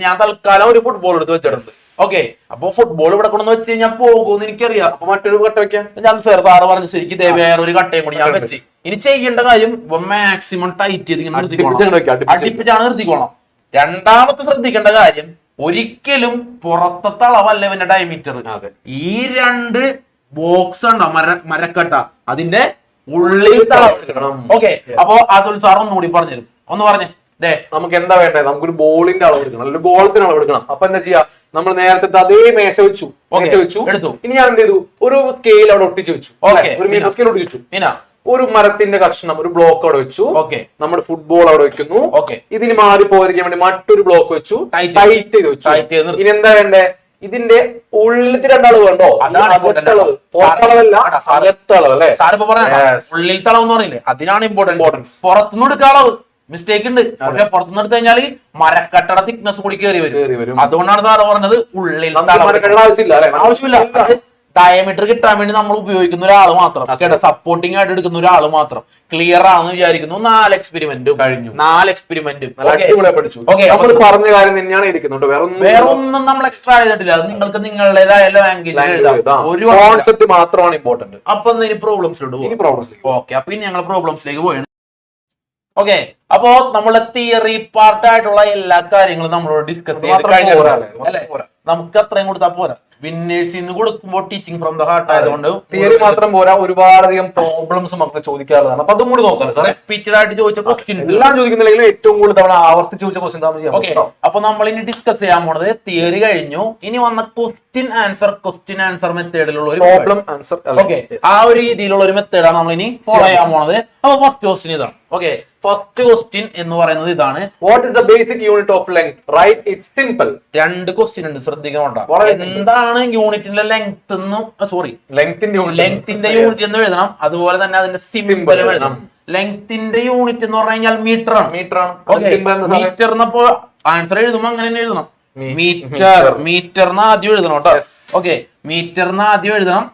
ഞാൻ തൽക്കാലം ഒരു ഫുട്ബോൾ എടുത്ത് വെച്ചിട്ടുണ്ട്. ഓക്കെ, അപ്പൊ ഫുട്ബോൾ ഇവിടെ കൊണ്ടെന്ന് വെച്ച് കഴിഞ്ഞാൽ പോകുമെന്ന് എനിക്കറിയാം. അപ്പൊ മറ്റൊരു കട്ട വെക്കാം. ഞാൻ സാറ് പറഞ്ഞ ശരിക്കും ഇതേ വേറൊരു കട്ടയും കൂടി ഞാൻ വെച്ച്. ഇനി ചെയ്യേണ്ട കാര്യം മാക്സിമം ടൈറ്റ് ചെയ്ത് ഇങ്ങനെ അടുപ്പിച്ചാണ് നിർത്തിക്കോണം. 2ാമത്തെ ശ്രദ്ധിക്കേണ്ട കാര്യം, ഒരിക്കലും പുറത്തത്തെ അളവല്ല ഇവന്റെ ഡയമീറ്റർ. ഈ 2 ബോക്സ് ഉണ്ടോ മരക്കട്ട, അതിന്റെ ഉള്ളിൽ തളവെടുക്കണം. ഓക്കെ, അപ്പൊ അതുൽ സാർ ഒന്നുകൂടി പറഞ്ഞുതരും. ഒന്ന് പറഞ്ഞേ. നമുക്ക് എന്താ വേണ്ടത്? നമുക്കൊരു ബോളിന്റെ അളവ് എടുക്കണം, അല്ലെങ്കിൽ ഗോളത്തിന് അളവ് എടുക്കണം. അപ്പൊ എന്താ ചെയ്യാ, നമ്മൾ നേരത്തെ അതേ മേശ വെച്ചു എടുത്തു. ഇനി ഞാൻ എന്ത് ചെയ്തു, ഒരു സ്കെയിൽ അവിടെ ഒട്ടിച്ചു വെച്ചു. ഒരു മീറ്റർ സ്കെയിൽ ഒട്ടിച്ചു. ഒരു മരത്തിന്റെ കഷ്ണം, ഒരു ബ്ലോക്ക് അവിടെ വെച്ചു. നമ്മുടെ ഫുട്ബോൾ അവിടെ വെക്കുന്നു. ഇതിന് മാറി പോയിരിക്കാൻ വേണ്ടി മറ്റൊരു ബ്ലോക്ക് വെച്ചു, ടൈറ്റ് ചെയ്ത് വെച്ചു. ഇനി എന്താ വേണ്ടേ, ഇതിന്റെ ഉള്ളിലത്തെ 2 അളവ് കണ്ടോ? അകത്തളവ്, പുറത്തളവല്ല, അകത്തളവ് അല്ലെ? ഉള്ളിൽ തളവ് എന്ന് പറഞ്ഞില്ലേ, അതിനാണ് ഇമ്പോർട്ടൻസ്. പുറത്തുനിന്ന് എടുക്കുക അളവ് മിസ്റ്റേക്ക് ഉണ്ട്. പക്ഷെ പുറത്തുനിന്ന് എടുത്തു കഴിഞ്ഞാൽ മരക്കട്ടട തിക്നെസ് കൂടി കയറി വരും. അതുകൊണ്ടാണ് സാറ് പറഞ്ഞത് ഉള്ളിൽ ആവശ്യമില്ല. ഡയമീറ്റർ കിട്ടാൻ വേണ്ടി നമ്മൾ ഉപയോഗിക്കുന്ന ഒരാൾ മാത്രം, സപ്പോർട്ടിംഗ് ആയിട്ട് എടുക്കുന്ന ഒരാൾ മാത്രം. ക്ലിയർ ആണെന്ന് വിചാരിക്കുന്നു. 4 എക്സ്പെരിമെന്റും കഴിഞ്ഞു. 4 എക്സ്പെരിമെന്റും പറഞ്ഞ കാര്യം തന്നെയാണ് ഇരിക്കുന്നുണ്ട്. വേറെ ഒന്നും നമ്മൾ എക്സ്ട്രാ ചെയ്തിട്ടില്ല. അത് നിങ്ങൾക്ക് നിങ്ങളുടേതായ ലാംഗ്വേജിൽ ഒരു കോൺസെപ്റ്റ് മാത്രമാണ് ഇമ്പോർട്ടന്റ്. അപ്പൊ ഇനി പ്രോബ്ലംസിലോട്ട് പോകും. ഓക്കെ, അപ്പൊ ഇനി ഞങ്ങൾ പ്രോബ്ലംസിലേക്ക് പോയാണ്. ഓക്കെ, അപ്പോ നമ്മളെ തിയറി പാർട്ട് ആയിട്ടുള്ള എല്ലാ കാര്യങ്ങളും നമ്മളോട് ഡിസ്കസ് ചെയ്ത് കഴിഞ്ഞാൽ നമുക്ക് അത്രയും കൊടുത്താൽ പോരാ. വിന്നേഴ്സിൽ നിന്ന് കൊടുക്കുമ്പോൾ ടീച്ചിങ് ഫ്രം ദ ഹാർട്ട് ആയതുകൊണ്ട് തിയറി മാത്രം പോരാ, ഒരുപാടധികം പ്രോബ്ലംസും നമുക്ക് ചോദിക്കാറുള്ളതാണ്. അപ്പൊ അതും കൂടി നോക്കാം സാർ. റിപ്പീറ്റഡ് ആയിട്ട് ചോദിച്ച ക്വസ്റ്റ്യൻസ് എല്ലാം ചോദിക്കുന്നില്ലെങ്കിലും ഏറ്റവും കൂടുതൽ തവണ ആവർത്തിച്ച് ചോദിച്ച ക്വസ്റ്റ്യൻ ഓക്കെ. അപ്പൊ നമ്മൾ ഇനി ഡിസ്കസ് ചെയ്യാൻ പോണത് തിയറി കഴിഞ്ഞു. ഇനി വന്ന ക്വസ്റ്റ്യൻ ആൻസർ മെത്തേഡിലുള്ള ഒരു പ്രോബ്ലം ആൻസർ. ഓക്കെ, ആ ഒരു രീതിയിലുള്ള ഒരു മെത്തേഡാണ് നമ്മൾ ഇനി ഫോളോ ചെയ്യാൻ പോണത്. അപ്പൊ ഫസ്റ്റ് ക്വസ്റ്റ്യൻ ഇതാണ്. ഓക്കെ, ഫസ്റ്റ് ക്വസ്റ്റ്യൻ എന്ന് പറയുന്നത് ഇതാണ്. What is the basic unit of length? Right it simple. രണ്ട് ക്വസ്റ്റ്യൻ ഉണ്ട്, ശ്രദ്ധിക്കണം. എന്താണ് യൂണിറ്റിന്റെ ലെങ്ത് എന്നും സോറി ലെങ്ത്തിന്റെ യൂണിറ്റ് എന്ന് എഴുതണം. അതുപോലെ തന്നെ അതിന്റെ സിമ്പിൾ എഴുതണം. ലെങ്ത്തിന്റെ യൂണിറ്റ് എന്ന് പറഞ്ഞു കഴിഞ്ഞാൽ മീറ്റർ ആണ്. മീറ്റർ എന്നപ്പോ ആൻസർ എഴുതുമ്പോ അങ്ങനെ തന്നെ എഴുതണം. മീറ്ററിന് ആദ്യം എഴുതണം കേട്ടോ. ഓക്കെ, മീറ്ററിന് ആദ്യം എഴുതണം.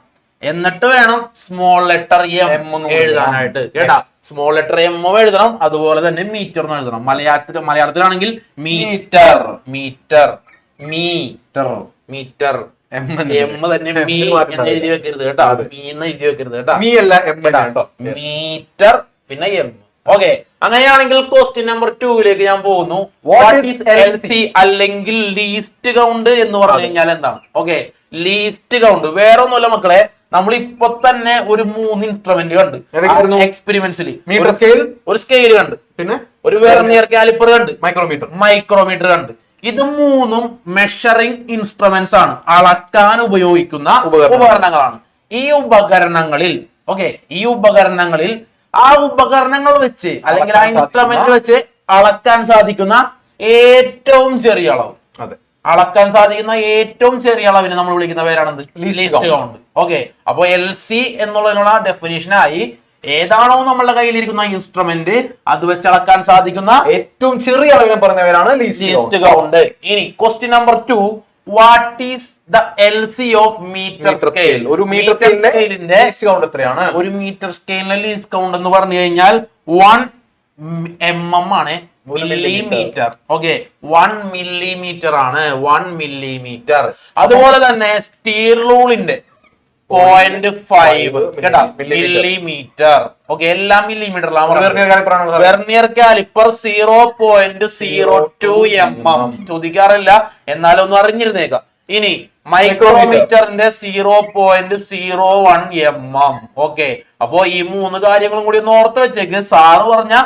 എന്നിട്ട് വേണം സ്മോൾ ലെറ്റർ എം എഴുതാനായിട്ട് കേട്ടാ. സ്മോൾ ലെറ്റർ എം എഴുതണം. അതുപോലെ തന്നെ മീറ്റർ എന്ന് എഴുതണം. മലയാളത്തിലാണെങ്കിൽ metre metre metre metre M തന്നെ മീ എന്ന് എഴുതി വെക്കരുത് കേട്ടോ. മീ എന്ന് എഴുതി വെക്കരുത് കേട്ടോ. മീ അല്ല എം കേട്ടോ. മീറ്റർ പിന്നെ എം. ഓക്കെ, അങ്ങനെയാണെങ്കിൽ ക്വസ്റ്റ്യൻ നമ്പർ 2ലേക്ക് ഞാൻ പോകുന്നു. വാട്ട് ഈസ് എൽസി അല്ലെങ്കിൽ ലീസ്റ്റ് കൗണ്ട് എന്ന് പറഞ്ഞു കഴിഞ്ഞാൽ എന്താണ്? ഓക്കെ, ലീസ്റ്റ് കൗണ്ട് വേറെ ഒന്നുമല്ല മക്കളെ. നമ്മൾ ഇപ്പൊ തന്നെ ഒരു 3 ഇൻസ്ട്രുമെന്റ് കണ്ട് എക്സ്പെരിമെന്റ്സിൽ. മീറ്റർ സ്കെയിൽ, ഒരു സ്കെയിൽ കണ്ട്, പിന്നെ ഒരു വെർനിയർ കാലിപ്പർ കണ്ട്, മൈക്രോമീറ്റർ കണ്ട്. ഇത് 3ഉം മെഷറിംഗ് ഇൻസ്ട്രുമെന്റ്സ് ആണ്, അളക്കാൻ ഉപയോഗിക്കുന്ന ഉപകരണങ്ങളാണ്. ഈ ഉപകരണങ്ങളിൽ ആ ഉപകരണങ്ങൾ വെച്ച് അല്ലെങ്കിൽ ആ ഇൻസ്ട്രുമെന്റ് വെച്ച് അളക്കാൻ സാധിക്കുന്ന ഏറ്റവും ചെറിയ അളവ്, അളക്കാൻ സാധിക്കുന്ന ഏറ്റവും ചെറിയ അളവിനെ നമ്മൾ വിളിക്കുന്ന പേരാണെന്ത്? Least count. ഓക്കെ, അപ്പൊ LC എന്നുള്ളതിനുള്ള ഡെഫിനിഷനായി ഏതാണോ നമ്മളുടെ കയ്യിലിരിക്കുന്ന ഇൻസ്ട്രുമെന്റ് അത് വെച്ച് അളക്കാൻ സാധിക്കുന്ന ഏറ്റവും ചെറിയ അളവിനെ പറഞ്ഞ പേരാണ് ലീസ്റ്റ് കൗണ്ട്. ഇനി question number 2, what is the LC of metre scale? ഒരു മീറ്റർ സ്കെയിലിന്റെ ലീസ്റ്റ് കൗണ്ട് എത്രയാണ്? ഒരു മീറ്റർ സ്കെയിലിന്റെ ലീസ്റ്റ് കൗണ്ട് എന്ന് പറഞ്ഞു കഴിഞ്ഞാൽ 1 mm ആണ്. മില്ലിമീറ്റർ. ഓക്കെ, 1 മില്ലിമീറ്റർ ആണ്. 1 മില്ലിമീറ്റർ. അതുപോലെ തന്നെ സ്റ്റീൽ റൂളിന്റെ 0.5 കേട്ടോ, മില്ലിമീറ്റർ. ഓക്കെ, എല്ലാം മില്ലിമീറ്ററിലാണ്. Vernier calliper 0.02 mm. ചോദിക്കാറില്ല, എന്നാലും ഒന്ന് അറിഞ്ഞിരുന്നേക്കാം. ഇനി മൈക്രോമീറ്ററിന്റെ 0.01 mm. ഓക്കെ, അപ്പോ ഈ 3 കാര്യങ്ങളും കൂടി ഒന്ന് ഓർത്ത് വെച്ചേക്ക്. സാറ് പറഞ്ഞ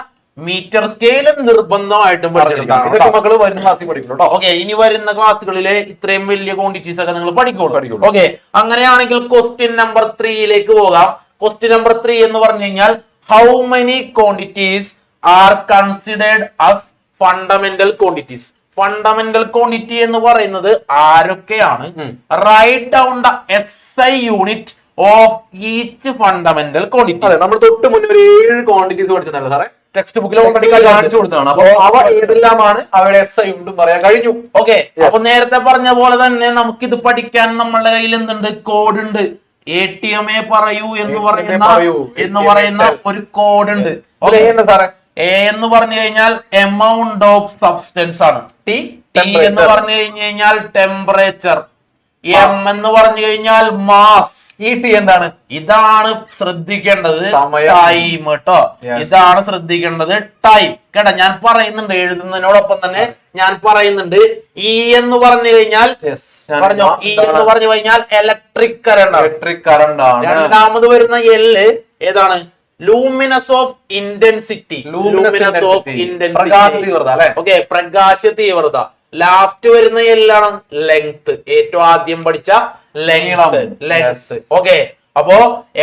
മീറ്റർ സ്കെയിൽ നിർബന്ധമായിട്ടും മക്കള് വരുന്ന ക്ലാസ്സിൽ പഠിക്കും. ഓക്കെ, ഇനി വരുന്ന ക്ലാസ്സുകളിലെ ഇത്രയും വലിയ ക്വാണ്ടിറ്റീസ് ഒക്കെ നിങ്ങൾ പഠിക്കുള്ളൂ. ഓക്കെ, അങ്ങനെയാണെങ്കിൽ ക്വസ്റ്റ്യൻ നമ്പർ 3യിലേക്ക് പോകാം. ക്വസ്റ്റ്യൻ നമ്പർ 3 എന്ന് പറഞ്ഞു കഴിഞ്ഞാൽ how many quantities are considered as fundamental quantities? Fundamental quantity എന്ന് പറയുന്നത് ആരൊക്കെയാണ്? Write down the SI unit of each fundamental quantity. നമ്മൾ തൊട്ട് മുന്നേ ഒരു 7 ക്വാണ്ടിറ്റീസ് പഠിച്ചിട്ടുണ്ടല്ലോ സാറേ, ടെക്സ്റ്റ് ബുക്കിൽ ഓൾറെഡി കാണിച്ചു കൊടുത്താണ്. അപ്പൊ അവ ഏതെല്ലാമാണ് അവയുടെ SI യൂണിറ്റും പറയാൻ കഴിഞ്ഞു. ഓക്കെ, അപ്പൊ നേരത്തെ പറഞ്ഞ പോലെ തന്നെ നമുക്കിത് പഠിക്കാൻ നമ്മളുടെ കയ്യിൽ എന്തുണ്ട്? കോഡ് ഉണ്ട്. ATM പറയൂ എന്ന് പറയുന്ന ഒരു കോഡ് ഉണ്ട്. സാറേ, A എന്ന് പറഞ്ഞു കഴിഞ്ഞാൽ എമൗണ്ട് ഓഫ് സബ്സ്റ്റൻസ് ആണ്. T എന്ന് പറഞ്ഞു കഴിഞ്ഞാൽ ടെമ്പറേച്ചർ. M എന്ന് പറഞ്ഞു കഴിഞ്ഞാൽ മാസ്. T എന്താണ്? ഇതാണ് ശ്രദ്ധിക്കേണ്ടത്. ടൈം കേട്ടോ, ഇതാണ് ശ്രദ്ധിക്കേണ്ടത്. ടൈം കേട്ടോ. ഞാൻ പറയുന്നുണ്ട്, എഴുതുന്നതിനോടൊപ്പം തന്നെ ഞാൻ പറയുന്നുണ്ട്. E എന്ന് പറഞ്ഞു കഴിഞ്ഞാൽ പറഞ്ഞോ, E എന്ന് പറഞ്ഞു കഴിഞ്ഞാൽ ഇലക്ട്രിക് കറണ്ട് ആണ്. രണ്ടാമത് വരുന്ന L ഏതാണ്? Luminous of intensity. ഓക്കെ, പ്രകാശ തീവ്രത. ലാസ്റ്റ് വരുന്ന എല്ലാണ് ലെങ്ത്. ഏറ്റവും ആദ്യം പഠിച്ച ലെങ്ത്. ഓക്കെ, അപ്പോ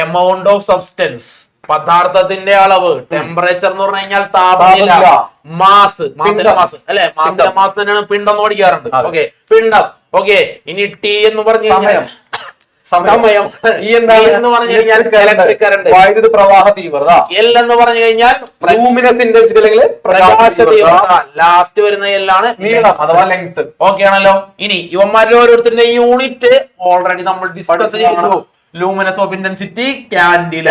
എമൗണ്ട് ഓഫ് സബ്സ്റ്റൻസ് പദാർത്ഥത്തിന്റെ അളവ്, ടെമ്പറേച്ചർ എന്ന് പറഞ്ഞു കഴിഞ്ഞാൽ താപനില, മാസ് അല്ലെ, മാസ് തന്നെയാണ് പിണ്ഡം എന്ന് പഠിക്കാറുണ്ട്. ഓക്കെ, പിണ്ഡം. ഓക്കെ, ഇനി T എന്ന് പറഞ്ഞു കഴിഞ്ഞാൽ സമയം. E എന്ന് പറഞ്ഞു കഴിഞ്ഞാൽ ഇലക്ട്രിക് കറണ്ട്, വൈദ്യുത പ്രവാഹ തീവ്രത. L എന്ന് പറഞ്ഞു കഴിഞ്ഞാൽ ലൂമിനസ് ഇന്റൻസിറ്റി അല്ലെങ്കിൽ പ്രകാശ തീവ്രത. ലാസ്റ്റ് വരുന്ന എല്ലാണ് നീളം അഥവാ ലെങ്ത്. ഓക്കെ ആണല്ലോ. ഇനി ഇവന്മാരുടെ ഓരോരുത്തരുടെ യൂണിറ്റ് ഓൾറെഡി നമ്മൾ ഡിസ്കസ് ചെയ്തു. Luminous of intensity candela,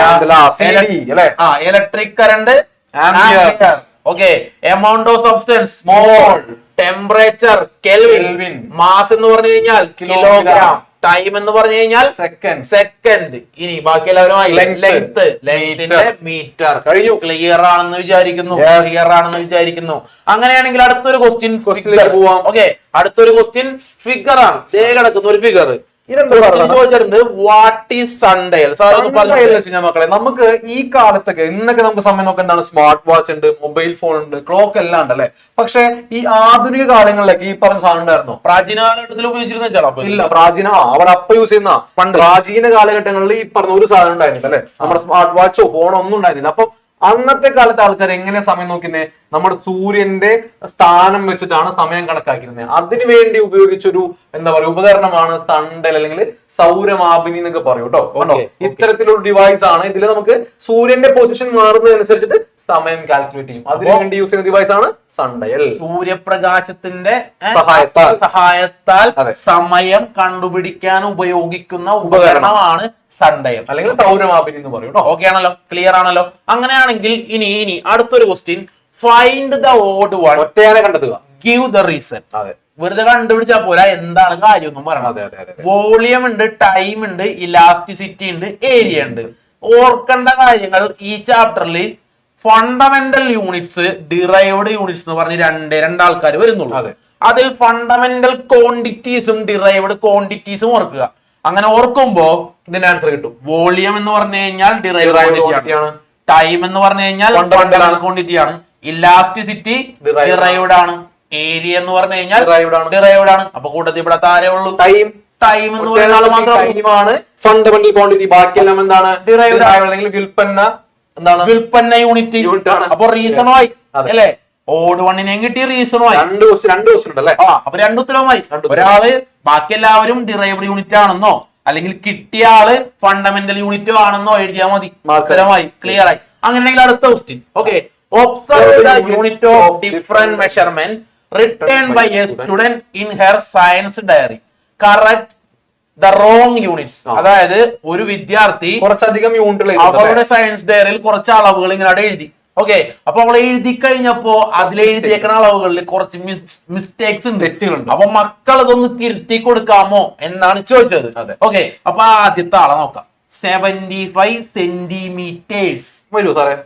electric current ampere. Okay, amount of substance mole, temperature kelvin, mass എന്ന് പറഞ്ഞു കഴിഞ്ഞാൽ കിലോഗ്രാം. ടൈം എന്ന് പറഞ്ഞു കഴിഞ്ഞാൽ സെക്കൻഡ്. ഇനി ബാക്കി എല്ലാവരും ലെങ്ത് മീറ്റർ. കഴിഞ്ഞു. ക്ലിയർ ആണെന്ന് വിചാരിക്കുന്നു. അങ്ങനെയാണെങ്കിൽ അടുത്തൊരു ക്വസ്റ്റ്യൻ പോവാം. ഓക്കെ, അടുത്തൊരു ക്വസ്റ്റ്യൻ ഫിഗർ ആണ്. കിടക്കുന്ന ഒരു ഫിഗർ. ചോദിച്ചിട്ടുണ്ട് വാട്ട് ഈസ് സൺഡയൽ. മക്കളെ, നമുക്ക് ഈ കാലത്തൊക്കെ ഇന്നൊക്കെ നമുക്ക് സമയം നോക്കാൻ എന്താണ്, സ്മാർട്ട് വാച്ച് ഉണ്ട്, മൊബൈൽ ഫോൺ ഉണ്ട്, ക്ലോക്ക് എല്ലാം ഉണ്ട് അല്ലെ. പക്ഷെ ഈ ആധുനിക കാലങ്ങളിലൊക്കെ ഈ പറഞ്ഞ സാധനം ഉണ്ടായിരുന്നോ? പ്രാചീന കാലഘട്ടത്തിൽ ഉപയോഗിച്ചിരുന്ന ഇല്ല. അവർ അപ്പ യൂസ് ചെയ്യുന്ന പ്രാചീന കാലഘട്ടങ്ങളിൽ ഈ പറഞ്ഞ ഒരു സാധനം ഉണ്ടായിരുന്നില്ല അല്ലെ. നമ്മുടെ സ്മാർട്ട് വാച്ചോ ഫോണോ ഒന്നും ഉണ്ടായിരുന്നില്ല. അപ്പൊ അന്നത്തെ കാലത്ത് ആൾക്കാർ എങ്ങനെ സമയം നോക്കുന്നേ? നമ്മുടെ സൂര്യന്റെ സ്ഥാനം വെച്ചിട്ടാണ് സമയം കണക്കാക്കിയിരുന്നത്. അതിനുവേണ്ടി ഉപയോഗിച്ചൊരു എന്താ പറയുക ഉപകരണമാണ് സൺഡയൽ അല്ലെങ്കിൽ സൗരമാപിനി എന്നൊക്കെ പറയും കേട്ടോ. ഇത്തരത്തിലൊരു ഡിവൈസ് ആണ്. ഇതിൽ നമുക്ക് സൂര്യന്റെ പൊസിഷൻ മാറുന്നതനുസരിച്ചിട്ട് സമയം കാൽക്കുലേറ്റ് ചെയ്യും. അതിനുവേണ്ടി യൂസ് ചെയ്യുന്ന ഡിവൈസ് ആണ് സൺഡയൽ. സൂര്യപ്രകാശത്തിന്റെ സഹായത്താൽ സമയം കണ്ടുപിടിക്കാൻ ഉപയോഗിക്കുന്ന ഉപകരണമാണ് സൺഡയൽ അല്ലെങ്കിൽ സൗരമാപിനി എന്ന് പറയും. ഓക്കെ ആണല്ലോ, ക്ലിയർ ആണല്ലോ. അങ്ങനെയാണെങ്കിൽ ഇനി അടുത്തൊരു question, find the odd one. ഒറ്റയാനെ കണ്ടെത്തുക. Give the reason. വെറുതെ കണ്ടുപിടിച്ചാൽ പോരാ, എന്താണ് കാര്യം ഒന്നും പറയണം. വോളിയം ഉണ്ട്, ടൈം ഉണ്ട്, ഇലാസ്റ്റിസിറ്റി ഉണ്ട്, ഏരിയ ഉണ്ട്. ഓർക്കേണ്ട കാര്യങ്ങൾ ഈ ചാപ്റ്ററിൽ ഫണ്ടമെന്റൽ യൂണിറ്റ്സ്, ഡിറൈവ്ഡ് യൂണിറ്റ്സ് എന്ന് പറഞ്ഞ് രണ്ട് ആൾക്കാർ വരുന്നുള്ളൂ. അതിൽ ഫണ്ടമെന്റൽ ക്വാണ്ടിറ്റീസും ഡിറൈവ്ഡ് ക്വാണ്ടിറ്റീസും ഓർക്കുക. അങ്ങനെ ഓർക്കുമ്പോ ഇതിന്റെ ആൻസർ കിട്ടും. വോളിയം എന്ന് പറഞ്ഞു കഴിഞ്ഞാൽ ഡിറൈവ്ഡ് ക്വാണ്ടിറ്റി ആണ്. ടൈം എന്ന് പറഞ്ഞു കഴിഞ്ഞാൽ ഫണ്ടമെന്റൽ ക്വാണ്ടിറ്റി ആണ്. ഇലാസ്റ്റിസിറ്റി ഡിറൈവ്ഡ് ആണ്. ഏരിയ എന്ന് പറഞ്ഞു കഴിഞ്ഞാൽ ഡിറൈവ്ഡ് ആണ്. അപ്പൊ കൂട്ടത്തിൽ ഇവിടെ താരേ ഉള്ളൂ ടൈം എന്ന് പറയുന്നത് ഫണ്ടമെന്റൽ ക്വാണ്ടിറ്റി. ബാക്കിയെല്ലാം എന്താണ്? ഡിറൈവ്ഡ് അല്ലെങ്കിൽ വ്യുൽപ്പന്ന. എന്താണ്? വ്യുൽപ്പന്ന യൂണിറ്റ് ആണ്. അപ്പൊ റീസണുമായി അല്ലെ, ഓഡ് വണ്ണിനെയും കിട്ടി, റീസണുമായി. രണ്ട് ക്വസ്റ്റ്യൻ ഉണ്ടല്ലേ? അപ്പൊ രണ്ട് ഉത്തരവുമായി. ഒരാള് ബാക്കി എല്ലാവരും ഡിറൈവ്ഡ് യൂണിറ്റ് ആണെന്നോ അല്ലെങ്കിൽ കിട്ടിയ ആള് ഫണ്ടമെന്റൽ യൂണിറ്റ് ആണെന്നോ എഴുതിയാൽ മതി. ഉത്തരമായി, ക്ലിയർ ആയി. അങ്ങനെയാണെങ്കിൽ അടുത്ത question. Okay, observe the unit of different measurement written by a student in her science diary. Correct the wrong units. അതായത് ഒരു വിദ്യാർത്ഥി കുറച്ചധികം യൂണിറ്റുകൾ അവരുടെ സയൻസ് ഡയറിയിൽ കുറച്ച് അളവുകൾ ഇങ്ങനെ എഴുതി. ഓക്കെ, അപ്പൊ അവൾ എഴുതി കഴിഞ്ഞപ്പോ അതിലെഴുതിയേക്കുന്ന അളവുകളിൽ കുറച്ച് മിസ്റ്റേക്സ് ഉണ്ട്, തെറ്റുകളുണ്ട്. അപ്പൊ മക്കൾ അതൊന്ന് തിരുത്തി കൊടുക്കാമോ എന്നാണ് ചോദിച്ചത്. ഓക്കെ, അപ്പൊ ആദ്യത്തെ ആളെ നോക്കാം. 75 സെന്റിമീറ്റേഴ്സ് വരൂ സാറേ?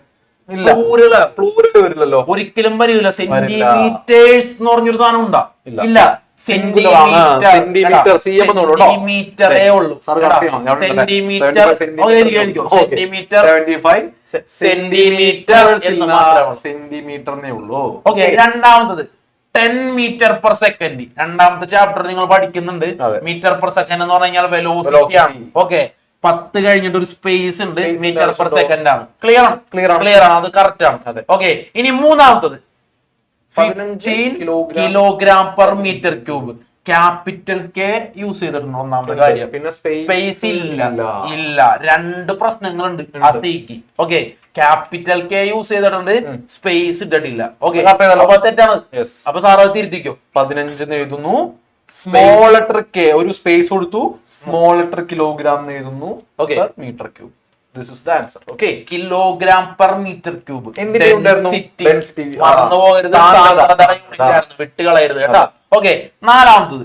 വരില്ലല്ലോ, ഒരിക്കലും വരില്ല. സെന്റിമീറ്റേഴ്സ് എന്ന് പറഞ്ഞൊരു സാധനം ഉണ്ടാ? ഇല്ല. സെന്റിമീറ്ററേ ഉള്ളൂ. സെന്റിമീറ്ററിനേ ഉള്ളൂ. ഓക്കെ, രണ്ടാമത്തത് 10 മീറ്റർ പെർ സെക്കൻഡ്. രണ്ടാമത്തെ ചാപ്റ്റർ നിങ്ങൾ പഠിക്കുന്നുണ്ട്. മീറ്റർ പെർ സെക്കൻഡ് എന്ന് പറഞ്ഞാൽ വെലോസിറ്റി ആണ്. ഓക്കെ, 10 കഴിഞ്ഞിട്ട് ഒരു സ്പേസ് ഉണ്ട്, മീറ്റർ പെർ സെക്കൻഡ് ആണ്. ക്ലിയർ ആണ്, അത് കറക്റ്റ് ആണ്. ഓക്കെ, ഇനി മൂന്നാമത്തത് 15 kilogram per metre cube. Capital K use ചെയ്തിട്ടുണ്ട് ഒന്നാമത്തെ കാര്യം. പിന്നെ സ്പേസ് ഇല്ല. രണ്ട് പ്രശ്നങ്ങളുണ്ട് ആ സ്ഥിതിക്ക്. ഓക്കെ, ക്യാപിറ്റൽ കെ യൂസ് ചെയ്തിട്ടുണ്ട്, സ്പേസ് ഇട്ടിട്ടില്ല. ഓക്കെ, അപ്പൊ തെറ്റാണ്. അപ്പൊ സാർ അത് തിരുത്തിക്കോ. 15 എഴുതുന്നു, സ്മോൾ ലെറ്റർ കെ ഒരു സ്പേസ് കൊടുത്തു, സ്മോൾ ലെറ്റർ കിലോഗ്രാം എഴുതുന്നു. Okay, metre cube. This is the answer. Okay, kilogram per metre cube. വിട്ടുകളയരുത് കേട്ടോ. ഓക്കെ, നാലാമത്തത്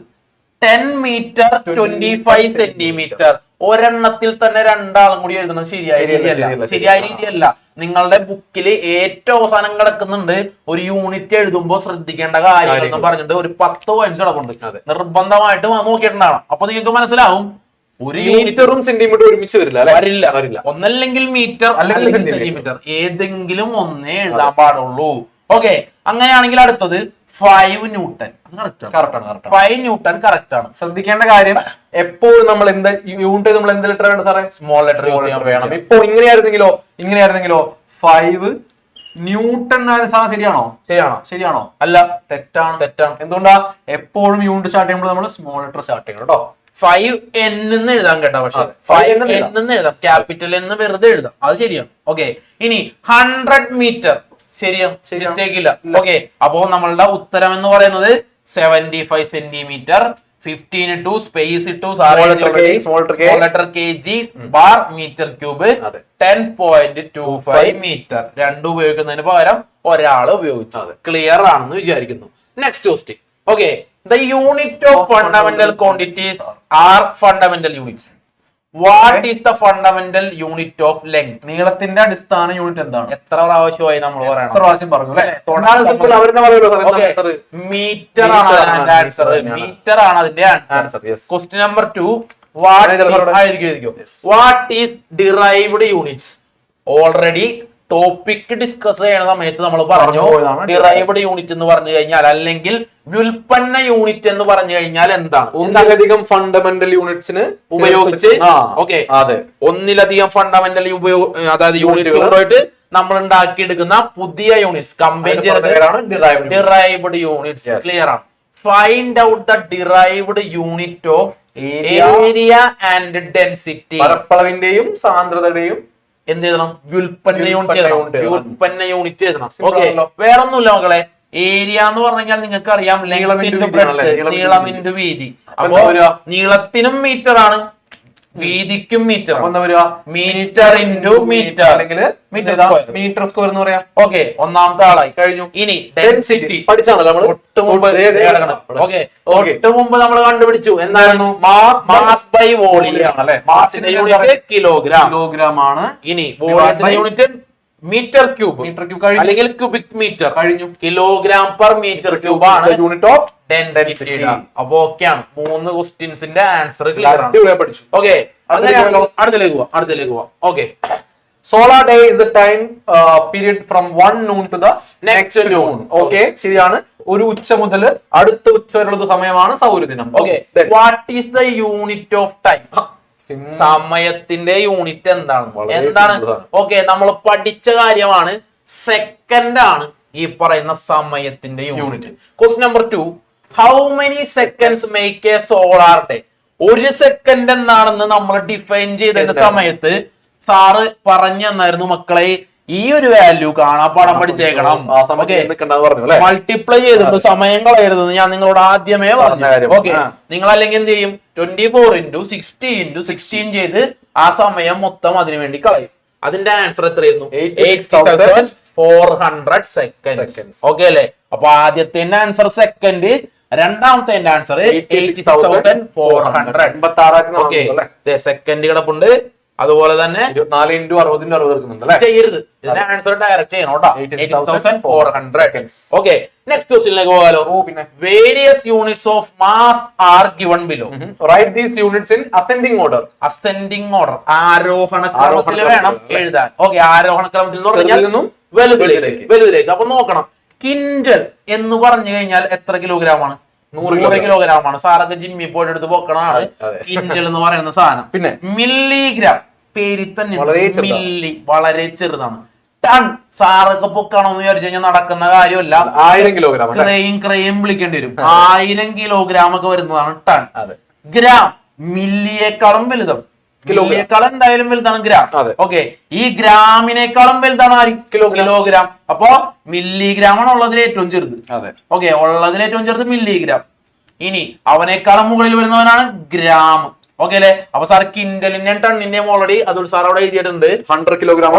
10 മീറ്റർ 25 സെന്റിമീറ്റർ. ഒരെണ്ണത്തിൽ തന്നെ രണ്ടാളും കൂടി എഴുതുന്നത് ശരിയായ രീതിയല്ല. നിങ്ങളുടെ ബുക്കിൽ ഏറ്റവും അവസാനം കിടക്കുന്നുണ്ട് ഒരു യൂണിറ്റ് എഴുതുമ്പോൾ ശ്രദ്ധിക്കേണ്ട കാര്യങ്ങൾ എന്ന് പറഞ്ഞിട്ട് ഒരു 10 പോയിന്റ്സ് കിടക്കുന്നുണ്ട്. നിർബന്ധമായിട്ടും നോക്കിയിട്ടുണ്ടാവണം. അപ്പൊ നിങ്ങൾക്ക് മനസ്സിലാവും ഒരു മീറ്ററും സെന്റിമീറ്റർ ഒരുമിച്ച് വരില്ല. ഒന്നല്ലെങ്കിൽ മീറ്റർ അല്ലെങ്കിൽ സെന്റിമീറ്റർ, ഏതെങ്കിലും ഒന്നേ എഴുതാൻ പാടുള്ളൂ. ഓക്കെ, അങ്ങനെയാണെങ്കിൽ അടുത്തത് 5 ന്യൂട്ടൺ. കറക്റ്റ് 5 ന്യൂട്ടൺ കറക്റ്റ് ആണ്. ശ്രദ്ധിക്കേണ്ട കാര്യം എപ്പോഴും നമ്മൾ എന്ത് യൂണിറ്റ് നമ്മൾ എന്ത് ലെറ്റർ വേണം സാറേ? സ്മോൾ ലെറ്റർ വേണം. ഇപ്പോൾ ഇങ്ങനെയായിരുന്നെങ്കിലോ 5 ന്യൂട്ടൺ സാധനം ശരിയാണോ? അല്ല, തെറ്റാണ്. എന്തുകൊണ്ടാ? എപ്പോഴും യൂണിറ്റ് സ്റ്റാർട്ട് ചെയ്യുമ്പോൾ നമ്മൾ സ്മോൾ ലെറ്റർ സ്റ്റാർട്ട് ചെയ്യണം കേട്ടോ. 5N എന്ന് എഴുതാം കേട്ടോ. പക്ഷെ 5N എന്ന് എഴുതാം, ക്യാപിറ്റൽ എന്ന് വെറുതെ എഴുതാം, അത് ശരിയാണ്. ഓക്കെ, ഇനി 100 മീറ്റർ. ശരിയാണ്, മിസ്റ്റേക്ക് ഇല്ല. ഓക്കെ, അപ്പോ നമ്മളുടെ ഉത്തരം എന്ന് പറയുന്നത് 75 സെന്റിമീറ്റർ. 15 ഇട്ടു, സ്പേസ് ഇട്ടു, small letter kg bar metre cube 10.25 metre. രണ്ടും ഉപയോഗിക്കുന്നതിന് പകരം ഒരാൾ ഉപയോഗിച്ചു. ക്ലിയർ ആണെന്ന് വിചാരിക്കുന്നു. Next question. Okay, the unit of fundamental quantities are fundamental units. What is the fundamental unit of length? നീളത്തിന്റെ അടിസ്ഥാന യൂണിറ്റ് എന്താണ്? എത്ര പ്രാവശ്യമായി നമ്മൾ പറയണം? പ്രാവശ്യം പറഞ്ഞു അല്ലെ? മീറ്റർ ആണ് അതിന്റെ ആൻസർ. മീറ്റർ ആണ് അതിന്റെ answer. Question number 2, what is derived units? Already topic discuss ചെയ്യുന്ന സമയത്ത് നമ്മൾ പറഞ്ഞു ഡിറൈവ്ഡ് യൂണിറ്റ് എന്ന് പറഞ്ഞു കഴിഞ്ഞാൽ, അല്ലെങ്കിൽ വ്യുൽപ്പന്ന യൂണിറ്റ് എന്ന് പറഞ്ഞു കഴിഞ്ഞാൽ എന്താണ്? ഒന്നിലധികം ഫണ്ടമെന്റൽ യൂണിറ്റ്സിന് ഉപയോഗിച്ച് ഓക്കെ, അതെ, ഒന്നിലധികം ഫണ്ടമെന്റൽ അതായത് യൂണിറ്റ്സുകളായിട്ട് നമ്മൾ ഉണ്ടാക്കിയെടുക്കുന്ന പുതിയ യൂണിറ്റ്സ് കമ്പൈൻ ചെയ്തിട്ട് ഡിറൈവ്ഡ് യൂണിറ്റ്സ്. ക്ലിയർ ആണ്. Find out the derived unit of area and density. പരപ്പളവിന്റെയും സാന്ദ്രതയുടെയും എന്ത് എഴുതണം? വ്യുൽപ്പന്ന യൂണിറ്റ് എഴുതണം. വ്യുൽപ്പന്ന യൂണിറ്റ് എഴുതണം. ഓക്കെ, വേറൊന്നുമില്ല മക്കളെ. ഏരിയ എന്ന് പറഞ്ഞു കഴിഞ്ഞാൽ നിങ്ങൾക്ക് അറിയാം, നീളം ഇൻറ്റു വീതി. അപ്പോ നീളത്തിനും മീറ്റർ ആണ്, വീതിക്കും മീറ്റർ. മീറ്റർ ഇൻറ്റു മീറ്റർ അല്ലെങ്കിൽ മീറ്റർ സ്ക്വയർ എന്ന് പറയാം. ഓക്കെ, ഒന്നാമത്തെ ആളായി കഴിഞ്ഞു. ഇനി ഡെൻസിറ്റി പഠിച്ചാണല്ലോ നമ്മൾ. തൊട്ട് മുമ്പ് നമ്മൾ കണ്ടുപിടിച്ചു എന്തായിരുന്നു? മാസ് ബൈ വോളിയം അല്ലെ. മാസിന്റെ യൂണിറ്റ് കിലോഗ്രാം ആണ്. ഇനി വോളിയത്തിന്റെ യൂണിറ്റ് മീറ്റർ ക്യൂബ് അല്ലെങ്കിൽ ക്യൂബിക് മീറ്റർ കഴിഞ്ഞു. കിലോഗ്രാം പെർ മീറ്റർ ക്യൂബ് ആണ് യൂണിറ്റ് ഓഫ് ഡെൻസിറ്റി. അപ്പൊ ഓക്കെയാണ്. 3 ക്വസ്റ്റ്യൻസിന്റെ ആൻസർ ക്ലിയർ ആണ്. പഠിച്ചു. ഓക്കെ, അടുത്തേക്ക് പോവാം. Okay, solar day is the time period from 1 noon to the next noon. Okay, ശരിയാണ്. ഒരു ഉച്ച മുതൽ അടുത്ത ഉച്ച വരെയുള്ള സമയമാണ് സൗരദിനം. Okay, what is the unit of time? സമയത്തിന്റെ യൂണിറ്റ് എന്താണ്? ഓക്കെ, നമ്മൾ പഠിച്ച കാര്യമാണ്. സെക്കൻഡ് ആണ് ഈ പറയുന്ന സമയത്തിന്റെ unit. Question number 2, how many seconds make a solar day? 1 second എന്താണെന്ന് നമ്മൾ ഡിഫൈൻ ചെയ്തതിന്റെ സമയത്ത് സാറ് പറഞ്ഞു തന്നായിരുന്നു മക്കളെ, ഈ ഒരു വാല്യൂ കാണാപ്പാടം പഠിച്ചേക്കണം. മൾട്ടിപ്ലൈ ചെയ്തിട്ട് സമയം കളയരുതെന്ന് ഞാൻ നിങ്ങളോട് ആദ്യമേ പറഞ്ഞു. ഓക്കെ, നിങ്ങൾ അല്ലെങ്കിൽ എന്ത് ചെയ്യും? 24 × 60 × 16 ചെയ്ത് ആ സമയം മൊത്തം അതിനു വേണ്ടി കളയും. അതിന്റെ ആൻസർ എത്രയായിരുന്നു? 8400 സെക്കൻഡ്. ഓക്കെ അല്ലെ? അപ്പൊ ആദ്യത്തെ ആൻസർ സെക്കൻഡ്, രണ്ടാമത്തെ ആൻസർ 8400. ഓക്കെ, സെക്കൻഡ് കിടപ്പുണ്ട്. അതുപോലെ തന്നെ 24 × 60 ചെയ്യരുത്. ഇതിന്റെ ആൻസർ ഡയറക്റ്റ് ചെയ്യണം കേട്ടോ. 8400. ഓക്കെ, നെക്സ്റ്റ് ക്വസ്റ്റ്യനിലേക്ക് പോകാലോ. പിന്നെ various units of mass are given below. Write these units in ascending order. Ascending order, ആരോഹണ ക്രമത്തിൽ വേണം എഴുതാൻ. ഓക്കെ, ആരോഹണ ക്രമത്തിൽ എന്ന് പറഞ്ഞാൽ വലുതിലേക്ക്. അപ്പൊ നോക്കണം, കിൻഡൽ എന്ന് പറഞ്ഞു കഴിഞ്ഞാൽ എത്ര കിലോഗ്രാം ആണ്? 100 കിലോഗ്രാം ആണ്. സാറൊക്കെ ജിമ്മിൽ പോയിട്ട് എടുത്ത് പൊക്കണാണ് കിൻഡൽ എന്ന് പറയുന്ന സാധനം. പിന്നെ മില്ലിഗ്രാം, പേരിൽ തന്നെ മില്ലി, വളരെ ചെറുതാണ്. ടൺ, സാറൊക്കെ പൊക്കണമെന്ന് വിചാരിച്ചു കഴിഞ്ഞാൽ നടക്കുന്ന കാര്യമല്ല. 1000 കിലോഗ്രാം ക്രയം വിളിക്കേണ്ടി വരും. 1000 കിലോഗ്രാം ഒക്കെ വരുന്നതാണ് ടൺ. ഗ്രാം മില്ലിയേക്കാളും വലുതാണ്. കിലോയേക്കാളും എന്തായാലും വലുതാണ് ഗ്രാം. ഓക്കെ, ഈ ഗ്രാമിനേക്കാളും വലുതാണ് ആര്? കിലോഗ്രാം. അപ്പൊ മില്ലിഗ്രാം ആണ് ഉള്ളതിൽ ഏറ്റവും ചെറുത്. ഓക്കെ, ഉള്ളതിൽ ഏറ്റവും ചെറുത് മില്ലിഗ്രാം. ഇനി അവനേക്കാളും മുകളിൽ വരുന്നവനാണ് ഗ്രാം. ഓക്കെ അല്ലെ? അപ്പൊ സാർ കിൻഡലിന്റെയും ടണ്ണിന്റെയും ഓൾറെഡി അതുകൊണ്ട് സാർ അവിടെ എഴുതിയിട്ടുണ്ട്. 100 കിലോഗ്രാം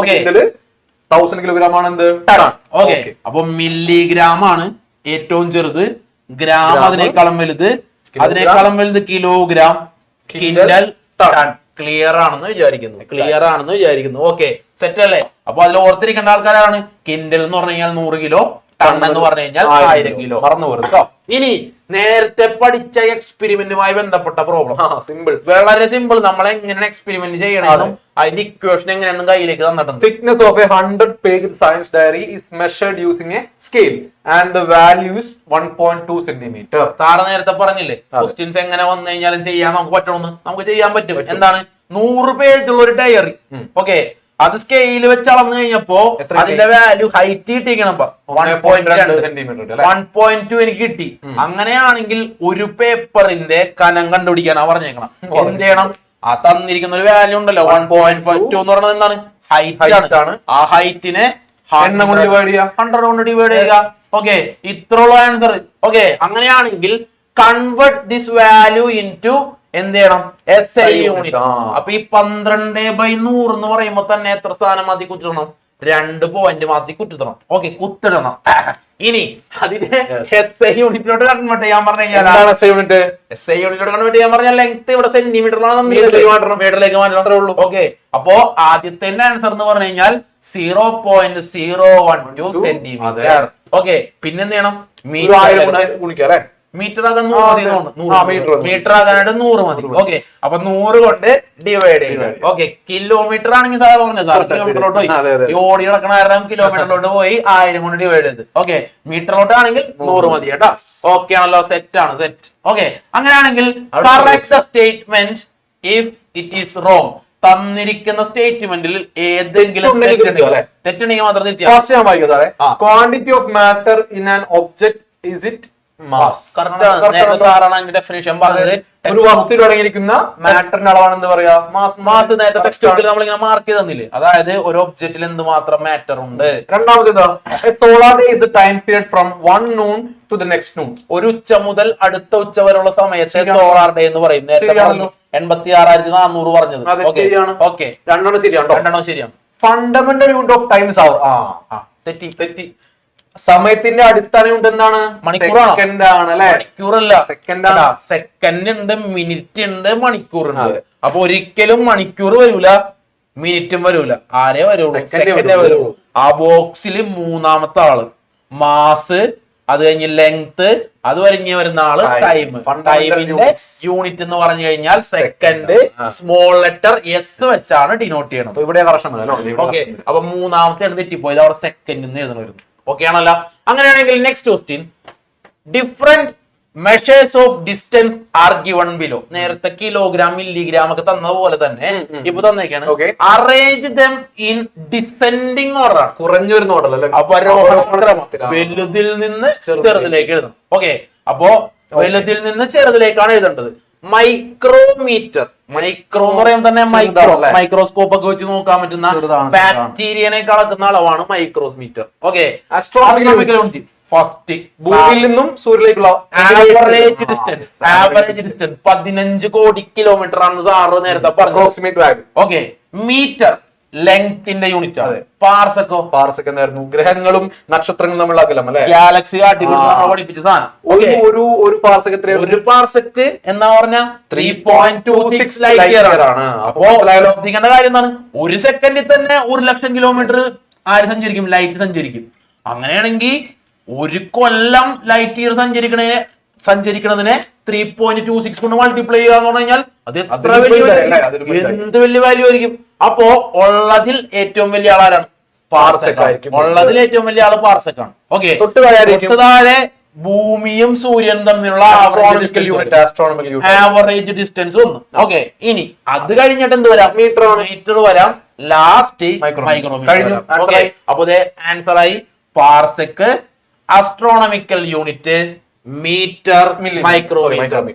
1000 കിലോഗ്രാം ആണ് എന്ത്? ടൺ. ഓക്കെ, അപ്പൊ മില്ലിഗ്രാം ആണ് ഏറ്റവും ചെറുത്, ഗ്രാം അതിനേക്കാളും വലുത്, അതിനേക്കാളും വലുത് കിലോഗ്രാം, കിൻഡൽ, ടൺ. ക്ലിയർ ആണെന്ന് വിചാരിക്കുന്നു. ഓക്കെ, സെറ്റ് അല്ലേ? അപ്പൊ അതിൽ ഓർത്തിരിക്കേണ്ട ആൾക്കാരാണ്. കിൻഡൽ എന്ന് പറഞ്ഞു കഴിഞ്ഞാൽ 100 കിലോ, ടൺ എന്ന് പറഞ്ഞു കഴിഞ്ഞാൽ 1000 കിലോ. മറന്നു പോരുട്ടോ. ഇനി നേരത്തെ പഠിച്ച എക്സ്പെരിമെന്റുമായി ബന്ധപ്പെട്ട പ്രോബ്ലം സിമ്പിൾ, വളരെ സിമ്പിൾ. നമ്മൾ എങ്ങനെ എക്സ്പെരിമെന്റ് ചെയ്യണമെന്നും അതിന്റെ ഇക്വേഷൻ എങ്ങനെയാണെന്നും കയ്യിലേക്ക് തന്നിട്ടുണ്ട്. thickness of a 100-page science diary is measured using a scale and the value is 1.2 centimeter. Sir നേരത്തെ പറഞ്ഞില്ലേ ക്വസ്റ്റ്യൻസ് എങ്ങനെ വന്നു കഴിഞ്ഞാലും ചെയ്യാൻ നമുക്ക് പറ്റണമെന്ന്. നമുക്ക് ചെയ്യാൻ പറ്റും. എന്താണ്? 100 പേജുള്ള ഒരു ഡയറി. ഓക്കെ, അത് സ്കെയിൽ വെച്ച് അളന്നു കഴിഞ്ഞപ്പോ അതിന്റെ വാല്യൂ ഹൈറ്റ് കിട്ടിക്കണം. 1.2 എനിക്ക് കിട്ടി. അങ്ങനെയാണെങ്കിൽ ഒരു പേപ്പറിന്റെ കനം കണ്ടുപിടിക്കാനാ പറഞ്ഞേക്കണം. എന്ത് ചെയ്യണം? ആ തന്നിരിക്കുന്ന ഒരു വാല്യൂ ഉണ്ടല്ലോ 1.2 എന്ന് പറയുന്നത് എന്താണ്? ഹൈറ്റ് ആണ്. ആ ഹൈറ്റിനെ 100 കൊണ്ട് ഡിവൈഡ് ചെയ്യുക. ഓക്കെ, ഇത്രയുള്ള ആൻസർ. ഓക്കെ, അങ്ങനെയാണെങ്കിൽ കൺവേർട്ട് ദിസ് വാല്യൂ ഇൻടു എന്ത് ചെയ്യണം? SI unit. അപ്പൊ ഈ 12/100 എന്ന് പറയുമ്പോ തന്നെ എത്ര സ്ഥാനം മതി കുറ്റണം? 2 പോയിന്റ് മാത്രം കുത്തിടണം. ഓക്കെ, കുത്തിടണം. ഇനി അതിനെ SI യൂണിറ്റിലോട്ട് കൺവേർട്ട് ചെയ്യാൻ പറഞ്ഞു കഴിഞ്ഞാൽ SI യൂണിറ്റിലോട്ട് കൺവേർട്ട് ചെയ്യാൻ പറഞ്ഞാൽ ലെങ്ത് ഇവിടെ സെന്റിമീറ്ററിലാണ്, മീറ്ററിലേക്ക് മാറ്റണം. അത്രേ ഉള്ളൂ. ഓക്കെ, അപ്പോ ആദ്യത്തെ ആൻസർ എന്ന് പറഞ്ഞു കഴിഞ്ഞാൽ 0.012 സെന്റിമീറ്റർ. ഓക്കെ, പിന്നെന്ത് ചെയ്യണം? ഗുണിക്കാം. മീറ്റർ ആകാൻ 100 മീറ്റർ ആകാനായിട്ട് 100 മതി. ഓക്കെ, അപ്പൊ 100 കൊണ്ട് ഡിവൈഡ് ചെയ്യുക. ഓക്കെ, കിലോമീറ്റർ ആണെങ്കിൽ സാർ പറഞ്ഞത് സാർ കിലോമീറ്ററിലോട്ട് പോയി, ഈ ഓടി നടക്കണ കാരണം കിലോമീറ്ററിലോട്ട് പോയി 1000 കൊണ്ട് ഡിവൈഡ് ചെയ്ത്. ഓക്കെ, മീറ്ററിലോട്ട് ആണെങ്കിൽ 100 മതി കേട്ടോ. ഓക്കെ ആണല്ലോ, സെറ്റ് ആണ്, സെറ്റ്. ഓക്കെ, അങ്ങനെയാണെങ്കിൽ correct the statement if it is wrong. തന്നിരിക്കുന്ന സ്റ്റേറ്റ്മെന്റിൽ ഏതെങ്കിലും തെറ്റുണ്ടെങ്കിൽ മാത്രം തിരിച്ചാൽ quantity of matter in an object is it mass. സാറാണ് അതിന്റെ ഡെഫിനിഷൻ പറഞ്ഞത്. ഒരു വസ്തുവിൽ അടങ്ങിയിരിക്കുന്ന മാറ്ററിന്റെ അളവാണെന്ന് പറയാ മാസ്. നേരത്തെ ടെക്സ്റ്റ് ബുക്കിൽ നമ്മളിങ്ങനെ മാർക്ക് ചെയ്ത് തന്നില്ലേ, അതായത് ഒരു ഒബ്ജക്റ്റിൽ എന്ത് മാത്രം മാറ്റർ ഉണ്ട്. രണ്ടാമത്തേതോ solar day is the time period from 1 noon to the next noon. ഒരു ഉച്ച മുതൽ അടുത്ത ഉച്ച വരെയുള്ള സമയത്തെ സോളാർ ഡേ എന്ന് പറയും. നേരത്തെ 86,400 പറഞ്ഞത്. ഓക്കെ, രണ്ടെണ്ണം ശരിയാണ്. Fundamental unit of time is hour. തെറ്റി. സമയത്തിന്റെ അടിസ്ഥാന യൂണിറ്റ് എന്താണ്? മണിക്കൂറാണ്. സെക്കൻഡാണ് അല്ലെ? മണിക്കൂറല്ല, സെക്കൻഡാണ്. സെക്കൻഡ് ഉണ്ട്, മിനിറ്റ് ഉണ്ട്, മണിക്കൂർ ഉണ്ട്. അപ്പൊ ഒരിക്കലും മണിക്കൂർ വരൂല, മിനിറ്റും വരൂല. ആരേ വരുള്ളൂ? സെക്കൻഡേ വരുള്ളൂ. ആ ബോക്സിൽ മൂന്നാമത്തെ ആള് മാസ്, അത് കഴിഞ്ഞ് ലെങ്ത്, അത് കഴിഞ്ഞ് വരുന്ന ആള് ടൈം. ടൈമിന്റെ യൂണിറ്റ് എന്ന് പറഞ്ഞു കഴിഞ്ഞാൽ സെക്കൻഡ്, സ്മോൾ ലെറ്റർ എസ് വെച്ചാണ് ഡിനോട്ട് ചെയ്യണത്. ഇവിടെ കറക്ഷൻ. ഓക്കെ, അപ്പൊ മൂന്നാമത്തെ തെറ്റിപ്പോയത് അവിടെ സെക്കൻഡ് എന്ന് എഴുതണമായിരുന്നു. ഓക്കെ ആണല്ലോ. അങ്ങനെയാണെങ്കിൽ next question, different measures of distance are given below. നേരത്തെ കിലോഗ്രാം, മില്ലിഗ്രാം ഒക്കെ തന്ന പോലെ തന്നെ ഇപ്പൊ തന്നേക്കാണ്. Arrange them in descending order ആണ്. കുറഞ്ഞു വരുന്ന ഓർഡർ അല്ലേ? അപ്പൊ വലുതിൽ നിന്ന് ചെറുതിലേക്ക് എഴുതണം. ഓക്കെ, അപ്പോ വലുതിൽ നിന്ന് ചെറുതിലേക്കാണ് എഴുതേണ്ടത്. മൈക്രോമീറ്റർ. മൈക്രോ എന്ന് പറയുമ്പോൾ തന്നെ മൈക്രോസ്കോപ്പ് ഒക്കെ വെച്ച് നോക്കാൻ പറ്റുന്ന ബാക്ടീരിയനെ കളക്കുന്ന അളവാണ് micrometer. Okay, astronomical unit first ഭൂമിയിൽ നിന്നും സൂര്യനിലേക്കുള്ള ആവറേജ് ഡിസ്റ്റൻസ് 15 കോടി കിലോമീറ്റർ ആണ് സാറ് നേരത്തെ പറഞ്ഞു. ഓക്കെ, മീറ്റർ ലെങ്ത്തിന്റെ യൂണിറ്റ് ആണ്. പാർസെക്കോ? പാർസെക് എന്തായിരുന്നു? ഗ്രഹങ്ങളും നക്ഷത്രങ്ങളും തമ്മിലുള്ള അകലം അല്ലെ? ഗാലക്സി പഠിപ്പിച്ച സാധനം. ഒരു പാർസെക് എത്രയാണ്? ഒരു പാർസെക് എന്നാ പറഞ്ഞ 3.26 ലൈറ്റ് ഇയർ ആണ്. അപ്പോ ശ്രദ്ധിക്കേണ്ട കാര്യം എന്താണ്? ഒരു സെക്കൻഡിൽ തന്നെ 1,00,000 കിലോമീറ്റർ ആര് സഞ്ചരിക്കും? ലൈറ്റ് സഞ്ചരിക്കും. അങ്ങനെയാണെങ്കിൽ 1 കൊല്ലം ലൈറ്റ് ഇയർ സഞ്ചരിക്കണതിനെ 3.26 കൊണ്ട് മൾട്ടിപ്ലൈ ചെയ്യാന്ന് പറഞ്ഞു കഴിഞ്ഞാൽ അത് എത്ര വലിയ എന്ത് വലിയ വാല്യൂ ആയിരിക്കും. അപ്പോ ഉള്ളതിൽ ഏറ്റവും വലിയ ആളാരാണ്? പാർസെക് ആയിരിക്കും. ഉള്ളതിൽ ഏറ്റവും വലിയ ആള് പാർസെക് ആണ്. ഓക്കെ, തൊട്ട് താഴെ ഭൂമിയും സൂര്യനും തമ്മിലുള്ള ആവറേജ് ഡിസ്റ്റൻസ് വന്നു. ഓക്കെ, ഇനി അത് കഴിഞ്ഞിട്ട് എന്ത് വരാം? മീറ്റർ വരാം. Last micrometre. അപ്പൊ ആൻസർ ആയി parsec, astronomical unit, metre,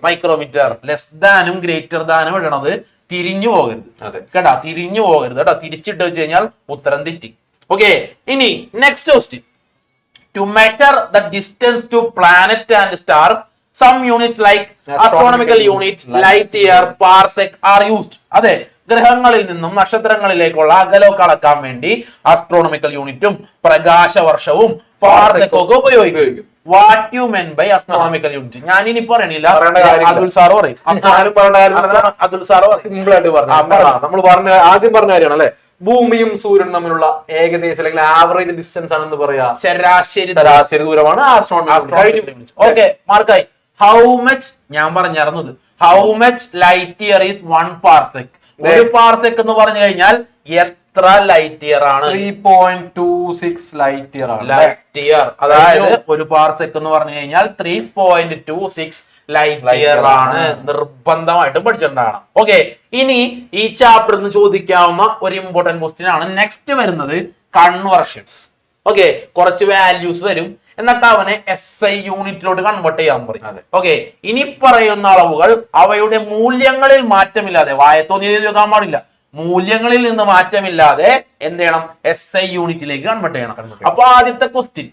micrometre. Less ദാനും ഗ്രേറ്റർ ദാനും ഇടണത് തിരിഞ്ഞു പോകരുത് കേട്ടാ, തിരിഞ്ഞു പോകരുത് കേട്ടാ. തിരിച്ചിട്ട് വെച്ച് കഴിഞ്ഞാൽ ഉത്തരം തെറ്റി. ഓക്കെ, ഇനി next question. To measure the distance to planet and star some units like astronomical unit, light year, parsec are used. അതെ, ഗ്രഹങ്ങളിൽ നിന്നും നക്ഷത്രങ്ങളിലേക്കുള്ള അകലമൊക്കെ അളക്കാൻ വേണ്ടി ആസ്ട്രോണമിക്കൽ യൂണിറ്റും പ്രകാശവർഷവും പാർസെക്കും ഒക്കെ ഉപയോഗിക്കും. What you mean by astronomical unit? ഞാൻ ഇനി പറയണില്ല, അതുൽ സാർ പറയും. അതുൽ സാർ സിമ്പിൾ ആയിട്ട് പറഞ്ഞു. നമ്മൾ ആദ്യം പറഞ്ഞ കാര്യമാണ് അല്ലെ? ഭൂമിയും സൂര്യനും തമ്മിലുള്ള ഏകദേശം അല്ലെങ്കിൽ ആവറേജ് ഡിസ്റ്റൻസ് ആണെന്ന് പറയാ. ശരാശരി ദൂരമാണ് ആസ്ട്രോണമിക്കൽ യൂണിറ്റ്. ഓക്കെ, മാർക്കായി. ഹൗ മച്ച് ഞാൻ പറഞ്ഞിരുന്നത്, how much light year is 1 parsec. ഒരു പാർസെക് എന്ന് പറഞ്ഞു കഴിഞ്ഞാൽ എത്ര ലൈറ്റ് ഇയർ ആണ്? 3.26 ലൈറ്റ് ഇയർ ആണ്. ലൈറ്റ് ഇയർ, അതായത് ഒരു പാർസെക് എന്ന് പറഞ്ഞു കഴിഞ്ഞാൽ 3.26 ലൈറ്റ് ഇയർ ആണ്. നിർബന്ധമായിട്ടും പഠിച്ചിട്ടുണ്ടാകണം. ഓക്കെ, ഇനി ഈ ചാപ്റ്ററിൽ നിന്ന് ചോദിക്കാവുന്ന ഒരു ഇമ്പോർട്ടന്റ് ക്വസ്റ്റ്യൻ ആണ് നെക്സ്റ്റ് വരുന്നത്, കൺവേർഷൻസ്. ഓക്കെ, കുറച്ച് വാല്യൂസ് വരും, എന്നിട്ട് അവനെ SI യൂണിറ്റിലോട്ട് കൺവേർട്ട് ചെയ്യാൻ പറയും. ഓക്കെ, ഇനി പറയുന്ന അളവുകൾ അവയുടെ മൂല്യങ്ങളിൽ മാറ്റമില്ലാതെ, വായത്തോന്നി എഴുതി വെക്കാൻ പാടില്ല, മൂല്യങ്ങളിൽ നിന്ന് മാറ്റമില്ലാതെ എന്ത് ചെയ്യണം? SI യൂണിറ്റിലേക്ക് കൺവേർട്ട് ചെയ്യണം. അപ്പൊ ആദ്യത്തെ ക്വസ്റ്റ്യൻ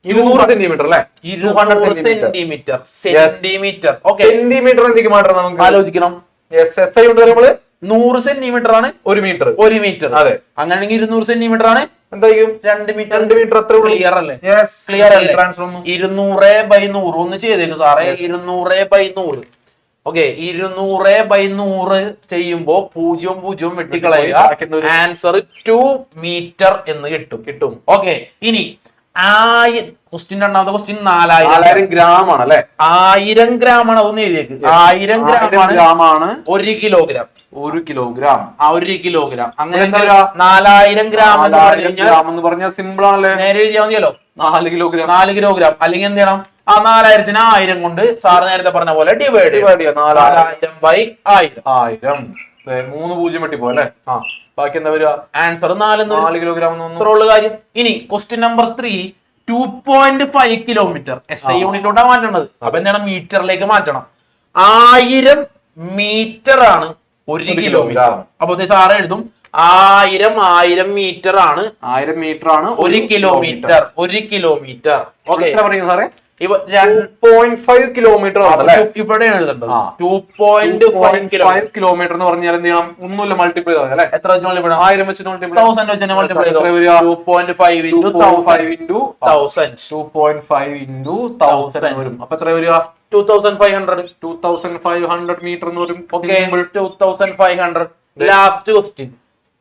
200 സെന്റിമീറ്റർ അല്ലെ? 200 സെന്റിമീറ്റർ. സെന്റിമീറ്റർ എന്തൊക്കെ മാറ്റണം നമുക്ക് ആലോചിക്കണം. SI യൂണിറ്റ് നമ്മള് 100 സെന്റിമീറ്റർ ആണ് 1 മീറ്റർ. 1 മീറ്റർ. അതെ. അങ്ങനെയാണെങ്കിൽ 200 സെന്റിമീറ്റർ ആണ് എന്തായിരിക്കും? 2 മീറ്റർ. 2 മീറ്റർ അത്ര ക്ലിയർ അല്ലേ? Yes. ക്ലിയർ അല്ലേ? ട്രാൻസ്ഫർ ഒന്നും 200/100 ഒന്ന് ചെയ്തേക്ക് സാറേ. 200/100. ഓക്കെ, 200/100 ചെയ്യുമ്പോ 0 വെട്ടിക്കളയുക. ആൻസർ 2 മീറ്റർ എന്ന് കിട്ടും. ഓക്കെ, ഇനി ക്വസ്റ്റ്യൻ, രണ്ടാമത്തെ ക്വസ്റ്റ്യൻ 4000 ഗ്രാം ആണ് അല്ലെ? 1000 ഗ്രാം ആണ്. അതൊന്ന് എഴുതിയേക്ക്. 1000 ഗ്രാം ആണ് 1 കിലോഗ്രാം. 1 കിലോഗ്രാം. 1 കിലോഗ്രാം. അങ്ങനെ 4000 ഗ്രാം എന്ന് പറഞ്ഞു കഴിഞ്ഞാൽ എന്ന് പറഞ്ഞാൽ സിമ്പിൾ ആണല്ലേ? നേരെ എഴുതിയാൽ മതിയല്ലോ. 4 കിലോഗ്രാം. 4 കിലോഗ്രാം. അല്ലെങ്കിൽ എന്ത് ചെയ്യണം? ആ 4000-നെ 1000 കൊണ്ട് സാറ് നേരത്തെ പറഞ്ഞ പോലെ ഡിവൈഡ് ചെയ്യാം. 4000/1000. 3 0 വെട്ടിപ്പോ അല്ലെ? ബാക്കി എന്താ വരിക? Answer 4 kilogram. ഉള്ള കാര്യം. ഇനി ക്വസ്റ്റ്യൻ നമ്പർ 3, 2.5 കിലോമീറ്റർ. SI യൂണിറ്റിലോട്ടാണ് മാറ്റേണ്ടത്. അപ്പൊ എന്താണ്? മീറ്ററിലേക്ക് മാറ്റണം. 1000 മീറ്റർ ആണ് 1 കിലോമീറ്റർ. അപ്പൊ സാറ് എഴുതും 1000 മീറ്റർ ആണ് 1000 മീറ്റർ ആണ് 1 കിലോമീറ്റർ. 1 കിലോമീറ്റർ. ഓക്കെ, എത്ര പറയുന്നു സാറേ? 2.5 കിലോമീറ്റർ ഇവിടെ എഴുതേണ്ടത്. 2.5 കിലോമീറ്റർ എന്ന് പറഞ്ഞാൽ എന്ത് ചെയ്യണം? ഒന്നുമില്ല, മൾട്ടിപ്ലൈ ചെയ്താൽ അല്ലെ? എത്ര വെച്ച് മൾട്ടിപ്ലൈ? 1000 വെച്ച് മൾട്ടിപ്ലൈ 1000 വെച്ച് മൾട്ടിപ്ലൈ ചെയ്തോ. 2.5 into 1000 വരും. അപ്പൊ എത്ര വരിക? 2500. 2500 മീറ്റർ എന്ന് വരും. 2500. ലാസ്റ്റ് ക്വസ്റ്റ്യൻ,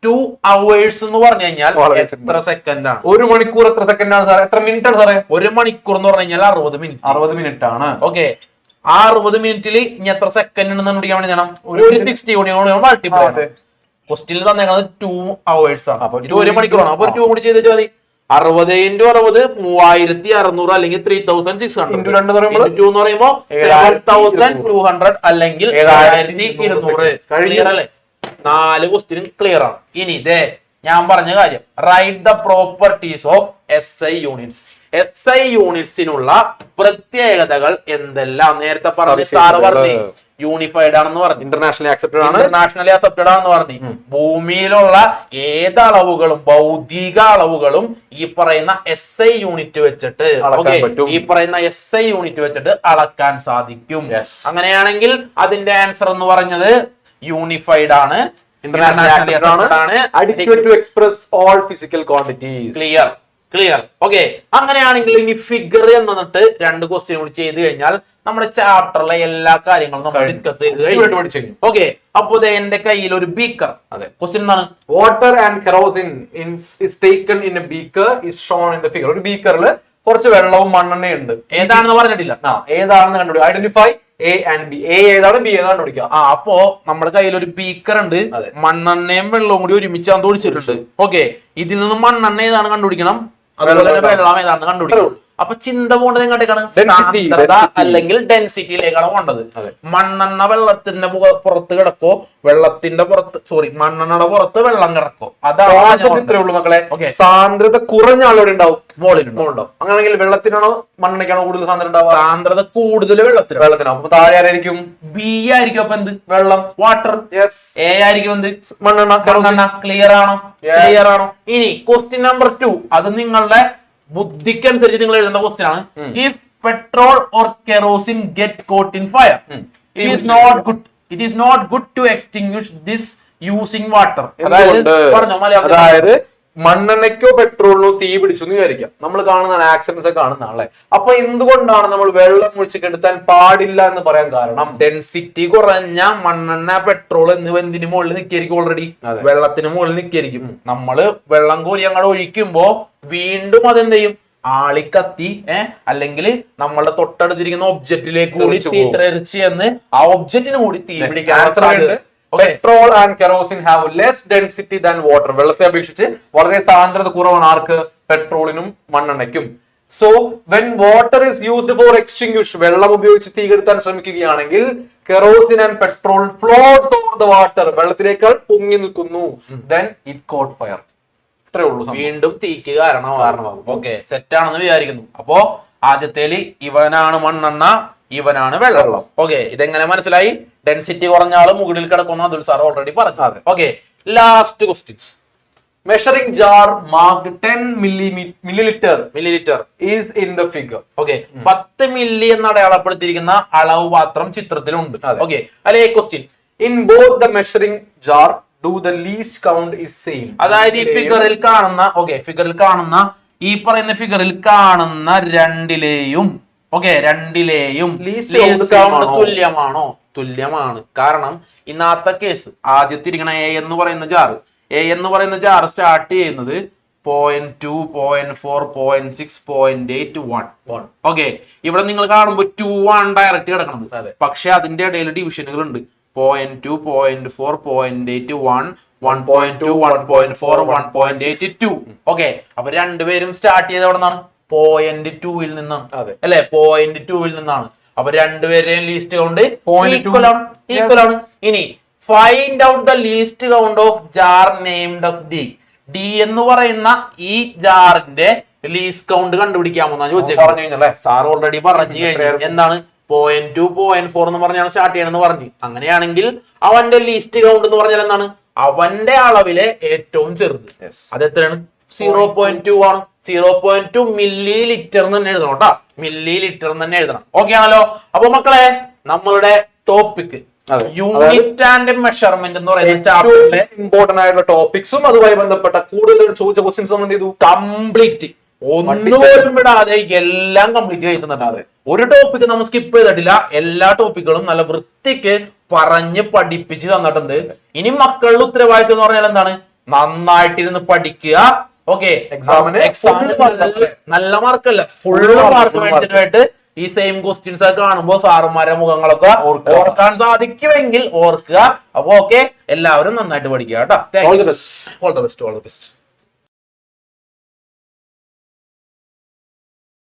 2 hours എന്ന് പറഞ്ഞു കഴിഞ്ഞാൽ എത്ര സെക്കൻഡ് ആണ്? 1 മണിക്കൂർ എത്ര സെക്കൻഡ് ആണ് സാറേ? എത്ര മിനിറ്റ് ആണ് സാറേ? 1 മണിക്കൂർ എന്ന് പറഞ്ഞു കഴിഞ്ഞാൽ 60 മിനിറ്റ്. 60 മിനിറ്റ് ആണ്. ഓക്കെ, ആ 60 മിനിറ്റിൽ ഇനി എത്ര സെക്കൻഡ് ഉണ്ടെന്ന് കണ്ടുപിടിക്കാൻ വേണ്ടി ചെയ്യണം? ഒരു 60 കൊണ്ട് മൾട്ടിപ്ലൈ. ക്വസ്റ്റ്യനിൽ തന്നേക്കുന്നത് 2 hours ആണ്. ഇത് 1 മണിക്കൂറാണ്. അപ്പൊ 2 കൂടി ചെയ്ത് വെച്ചാൽ മതി. 60 × 60 3600 അല്ലെങ്കിൽ 3600. ഇൻറ്റു 2 എന്ന് പറയുമ്പോൾ 7200 അല്ലെങ്കിൽ 7200. ക്ലിയർ അല്ലേ? 4 ക്വസ്റ്റ്യനും ക്ലിയർ ആണ്. ഇനി ഇതേ ഞാൻ പറഞ്ഞ കാര്യം, write the properties of SI units. SI യൂണിറ്റ്സിനുള്ള പ്രത്യേകതകൾ എന്തെല്ലാം? നേരത്തെ പറഞ്ഞു സാറ് പറഞ്ഞു യൂണിഫൈഡ് ആണെന്ന് പറഞ്ഞു, ഇന്റർനാഷണലി ആക്സെപ്റ്റഡ് ആണ്, ഇന്റർനാഷണലി അക്സെപ്റ്റഡ് ആണെന്ന് പറഞ്ഞു. ഭൂമിയിലുള്ള ഏത് അളവുകളും ഭൗതിക അളവുകളും ഈ പറയുന്ന SI യൂണിറ്റ് വെച്ചിട്ട് ഈ പറയുന്ന SI യൂണിറ്റ് വെച്ചിട്ട് അളക്കാൻ സാധിക്കും. അങ്ങനെയാണെങ്കിൽ അതിന്റെ ആൻസർ എന്ന് പറഞ്ഞത് യൂണിഫൈഡ് ആണ്, ഇന്റർനാഷണലി ആണ്, adequate to express all physical quantities. Clear. Okay, അങ്ങനെയാണെങ്കിൽ ഇനി ഫിഗർ എന്നിട്ട് 2 ക്വസ്റ്റ്യൻ കൂടി ചെയ്ത് കഴിഞ്ഞാൽ നമ്മുടെ ചാപ്റ്ററിലെ എല്ലാ കാര്യങ്ങളും നമ്മൾ ഡിസ്കസ് ചെയ്ത് കഴിഞ്ഞു. ഓക്കെ, അപ്പൊ എന്റെ കയ്യിൽ ഒരു ബീക്കർ. അതെ, ക്വസ്റ്റ്യൻ എന്താണ്? Water and kerosene is taken in a beaker is shown in the figure. ഒരു ബീക്കറിൽ കുറച്ച് വെള്ളവും മണ്ണെണ്ണയും ഉണ്ട്. ഏതാണെന്ന് പറഞ്ഞിട്ടില്ല. ഏതാണെന്ന് കണ്ടുപിടിക്കുക. Identify A and B. A ഏതാണ്, B ഏതാണ് കണ്ടുപിടിക്കുക. അപ്പോ നമ്മുടെ കയ്യിൽ ഒരു ബീക്കർ ഉണ്ട്, മണ്ണെണ്ണയും വെള്ളവും കൂടി ഒരുമിച്ച് ഒഴിച്ചിട്ടുണ്ട്. ഓക്കെ, ഇതിൽ നിന്ന് മണ്ണെണ്ണ ഏതാണ് കണ്ടുപിടിക്കണം, അതുപോലെ തന്നെ വെള്ളം ഏതാണെന്ന് കണ്ടുപിടിക്കണം. അപ്പൊ ചിന്ത പോകേണ്ടത് എങ്ങോട്ടേക്കാണ്? സാന്ദ്രത അല്ലെങ്കിൽ ഡെൻസിറ്റിയിലേക്കാണ് പോകേണ്ടത്. മണ്ണെണ്ണ വെള്ളത്തിന്റെ പുറത്ത് കിടക്കോ, വെള്ളത്തിന്റെ പുറത്ത് മണ്ണെണ്ണയുടെ പുറത്ത് വെള്ളം കിടക്കോ? അതാണ് ഇത്രേ ഉള്ളൂ മക്കളെ. സാന്ദ്രത കുറഞ്ഞ ആളോട് ഉണ്ടാവും, മോളിലുണ്ടാവും. അങ്ങനെയാണെങ്കിൽ വെള്ളത്തിനാണോ മണ്ണെണ്ണയ്ക്കാണോ കൂടുതൽ സാന്ദ്രത ഉണ്ടാവുക? സാന്ദ്രത കൂടുതൽ വെള്ളത്തിനാവും. അപ്പൊ താഴെ ആരായിരിക്കും? B ആയിരിക്കും. അപ്പൊ എന്ത്? വെള്ളം, വാട്ടർ. A ആയിരിക്കും എന്ത്? മണ്ണെണ്ണ. ക്ലിയർ ആണോ? ഇനി ക്വസ്റ്റ്യൻ നമ്പർ 2, അത് നിങ്ങളുടെ ബുദ്ധിക്കനുസരിച്ച് നിങ്ങൾ എഴുതേണ്ട ക്വസ്റ്റ്യൻ ആണ്. If petrol or kerosene get caught in fire, it is not good to extinguish this using water. അതായത് മണ്ണെണ്ണയ്ക്കോ പെട്രോളിനോ തീ പിടിച്ചു എന്ന് വിചാരിക്കാം. നമ്മൾ കാണുന്ന ആക്സിഡൻസ് ഒക്കെ കാണുന്നതാണല്ലേ. അപ്പൊ എന്തുകൊണ്ടാണ് നമ്മൾ വെള്ളം ഒഴിച്ച് കെടുത്താൻ പാടില്ല എന്ന് പറയാൻ കാരണം? ഡെൻസിറ്റി കുറഞ്ഞ മണ്ണെണ്ണ, പെട്രോൾ എന്നിവ എന്തിനു മുകളിൽ നിൽക്കായിരിക്കും? ഓൾറെഡി വെള്ളത്തിന് മുകളിൽ നിൽക്കായിരിക്കും. നമ്മള് വെള്ളം കോരി അങ്ങോട്ട് ഒഴിക്കുമ്പോ വീണ്ടും അതെന്ത് ചെയ്യും? ആളിക്കത്തി അല്ലെങ്കിൽ നമ്മളുടെ തൊട്ടടുത്തിരിക്കുന്ന ഒബ്ജക്റ്റിലേക്ക് കൂടി തീ തെറിച്ച് എന്ന് ആ ഒബ്ജക്റ്റിന് കൂടി തീ പിടിക്കാൻ. Petrol and kerosene have less density than water. വെള്ളത്തെ അപേക്ഷിച്ച് വളരെ സാന്ദ്രത കുറവാണ് ആർക്ക്? പെട്രോളിനും മണ്ണെണ്ണയ്ക്കും. So when water is used for extinguish, വെള്ളം ഉപയോഗിച്ച് തീ കെടുത്താൻ ശ്രമിക്കുകയാണെങ്കിൽ kerosene and petrol floats over the water, വെള്ളത്തിലേക്കാൾ പൊങ്ങി നിൽക്കുന്നു. Then it caught fire. ഇത്രേ ഉള്ളൂ. വീണ്ടും തീക്ക് കാരണമാകും. ഓക്കെ, സെറ്റാണെന്ന് വിചാരിക്കുന്നു. അപ്പോ ആദ്യത്തേല് ഇവനാണ് മണ്ണെണ്ണ, ഇവനാണ് വെള്ളം. ഓക്കെ, ഇതെങ്ങനെ മനസ്സിലായി? ഡെൻസിറ്റി കുറഞ്ഞ ആള് മുകളിൽ കിടക്കുന്ന അതുൽ സാർ ഓൾറെഡി പറഞ്ഞു. Okay, last questions. Measuring jar marked 10 milliliter is in the figure. Okay, 10 milli എന്ന് അടയാളപ്പെടുത്തിയിരിക്കുന്ന അളവ് പാത്രം ചിത്രത്തിലുണ്ട്. ഓക്കെ, അല്ലെ question, in both the measuring jar do the least count is same. അതായത് ഈ ഫിഗറിൽ കാണുന്ന ഫിഗറിൽ കാണുന്ന ഈ പറയുന്ന ഫിഗറിൽ കാണുന്ന രണ്ടിലെയും ലീസ്റ്റ് കൗണ്ട് തുല്യമാണ്. കാരണം ഇന്നത്തെ കേസ് ആദ്യത്തെ ഇരിക്കണ എ എന്ന് പറയുന്ന ജാർ സ്റ്റാർട്ട് ചെയ്യുന്നത് 0.2, 0.4, 0.6, 0.8, 1. ഓക്കെ, ഇവിടെ നിങ്ങൾ കാണുമ്പോൾ 2 ആണ് ഡയറക്റ്റ് കിടക്കുന്നത്. പക്ഷെ അതിന്റെ ഇടയിൽ ഡിവിഷനുകൾ ഉണ്ട്. 0.2, 0.4, 0.8, 1, 1.2, 1.4, 1.8, 2. ഓക്കെ, അപ്പൊ രണ്ടുപേരും സ്റ്റാർട്ട് ചെയ്ത് എവിടെ നിന്നാണ്? 0.2 നിന്നാണ് അല്ലെ? 0.2 നിന്നാണ്. അപ്പൊ രണ്ടുപേരെയും ലീസ്റ്റ് കൗണ്ട് ഈക്വൽ ആണ്. ഇനി find out the least count of jar named as D. D എന്ന് പറയുന്ന ഈ ജാറിന്റെ ലീസ്റ്റ് കൗണ്ട് കണ്ടുപിടിക്കാമെന്നാണ് ചോദിച്ചത്. സാർ ഓൾറെഡി പറഞ്ഞു കഴിഞ്ഞു. എന്താണ്? 0.2, 0.4 എന്ന് പറഞ്ഞാണ് സ്റ്റാർട്ട് ചെയ്യണമെന്ന് പറഞ്ഞു. അങ്ങനെയാണെങ്കിൽ അവന്റെ ലീസ്റ്റ് കൗണ്ട് എന്ന് പറഞ്ഞാൽ എന്താണ്? അവന്റെ അളവിലെ ഏറ്റവും ചെറുത്. അത് എത്രയാണ്? 0.2 ആണ്. 0.2 മില്ലി ലിറ്റർ തന്നെ എഴുതണം കേട്ടോ. മില്ലി ലിറ്റർ തന്നെ എഴുതണം. ഓക്കെ ആണല്ലോ? അപ്പൊ മക്കളെ, നമ്മളുടെ ടോപ്പിക് യൂണിറ്റ് ആൻഡ് മെഷർമെന്റ് എന്ന് പറയുന്ന ചാപ്റ്ററിലെ ഇമ്പോർട്ടന്റ് ആയിട്ടുള്ള ടോപ്പിക്സും അതുമായി ബന്ധപ്പെട്ട കൂടുതൽ ചോദിച്ച ക്വസ്റ്റ്യൻസ് നമ്മൾ എന്ത് ചെയ്തു? കംപ്ലീറ്റ് ഒന്നുപോലും വിടാതെ എല്ലാം കംപ്ലീറ്റ് ചെയ്യുന്നുണ്ട്. ഒരു ടോപ്പിക് നമ്മൾ സ്കിപ്പ് ചെയ്തിട്ടില്ല. എല്ലാ ടോപ്പിക്കുകളും നല്ല വൃത്തിക്ക് പറഞ്ഞ് പഠിപ്പിച്ച് തന്നിട്ടുണ്ട്. ഇനി മക്കളുടെ ഉത്തരവാദിത്വം എന്ന് പറഞ്ഞാൽ എന്താണ്? നന്നായിട്ടിരുന്ന് പഠിക്കുക. ഓക്കെ, എക്സാമിന് നല്ല മാർക്കല്ല, ഫുൾ മാർക്ക് വേണ്ടിയിട്ട് ഈ സെയിം ക്വസ്റ്റ്യൻസ് ഒക്കെ കാണുമ്പോൾ സാറുമാരുടെ മുഖങ്ങളൊക്കെ ഓർക്കാൻ സാധിക്കുമെങ്കിൽ ഓർക്കുക. അപ്പൊ ഓക്കെ, എല്ലാവരും നന്നായിട്ട് പഠിക്കുക കേട്ടോ. All the best.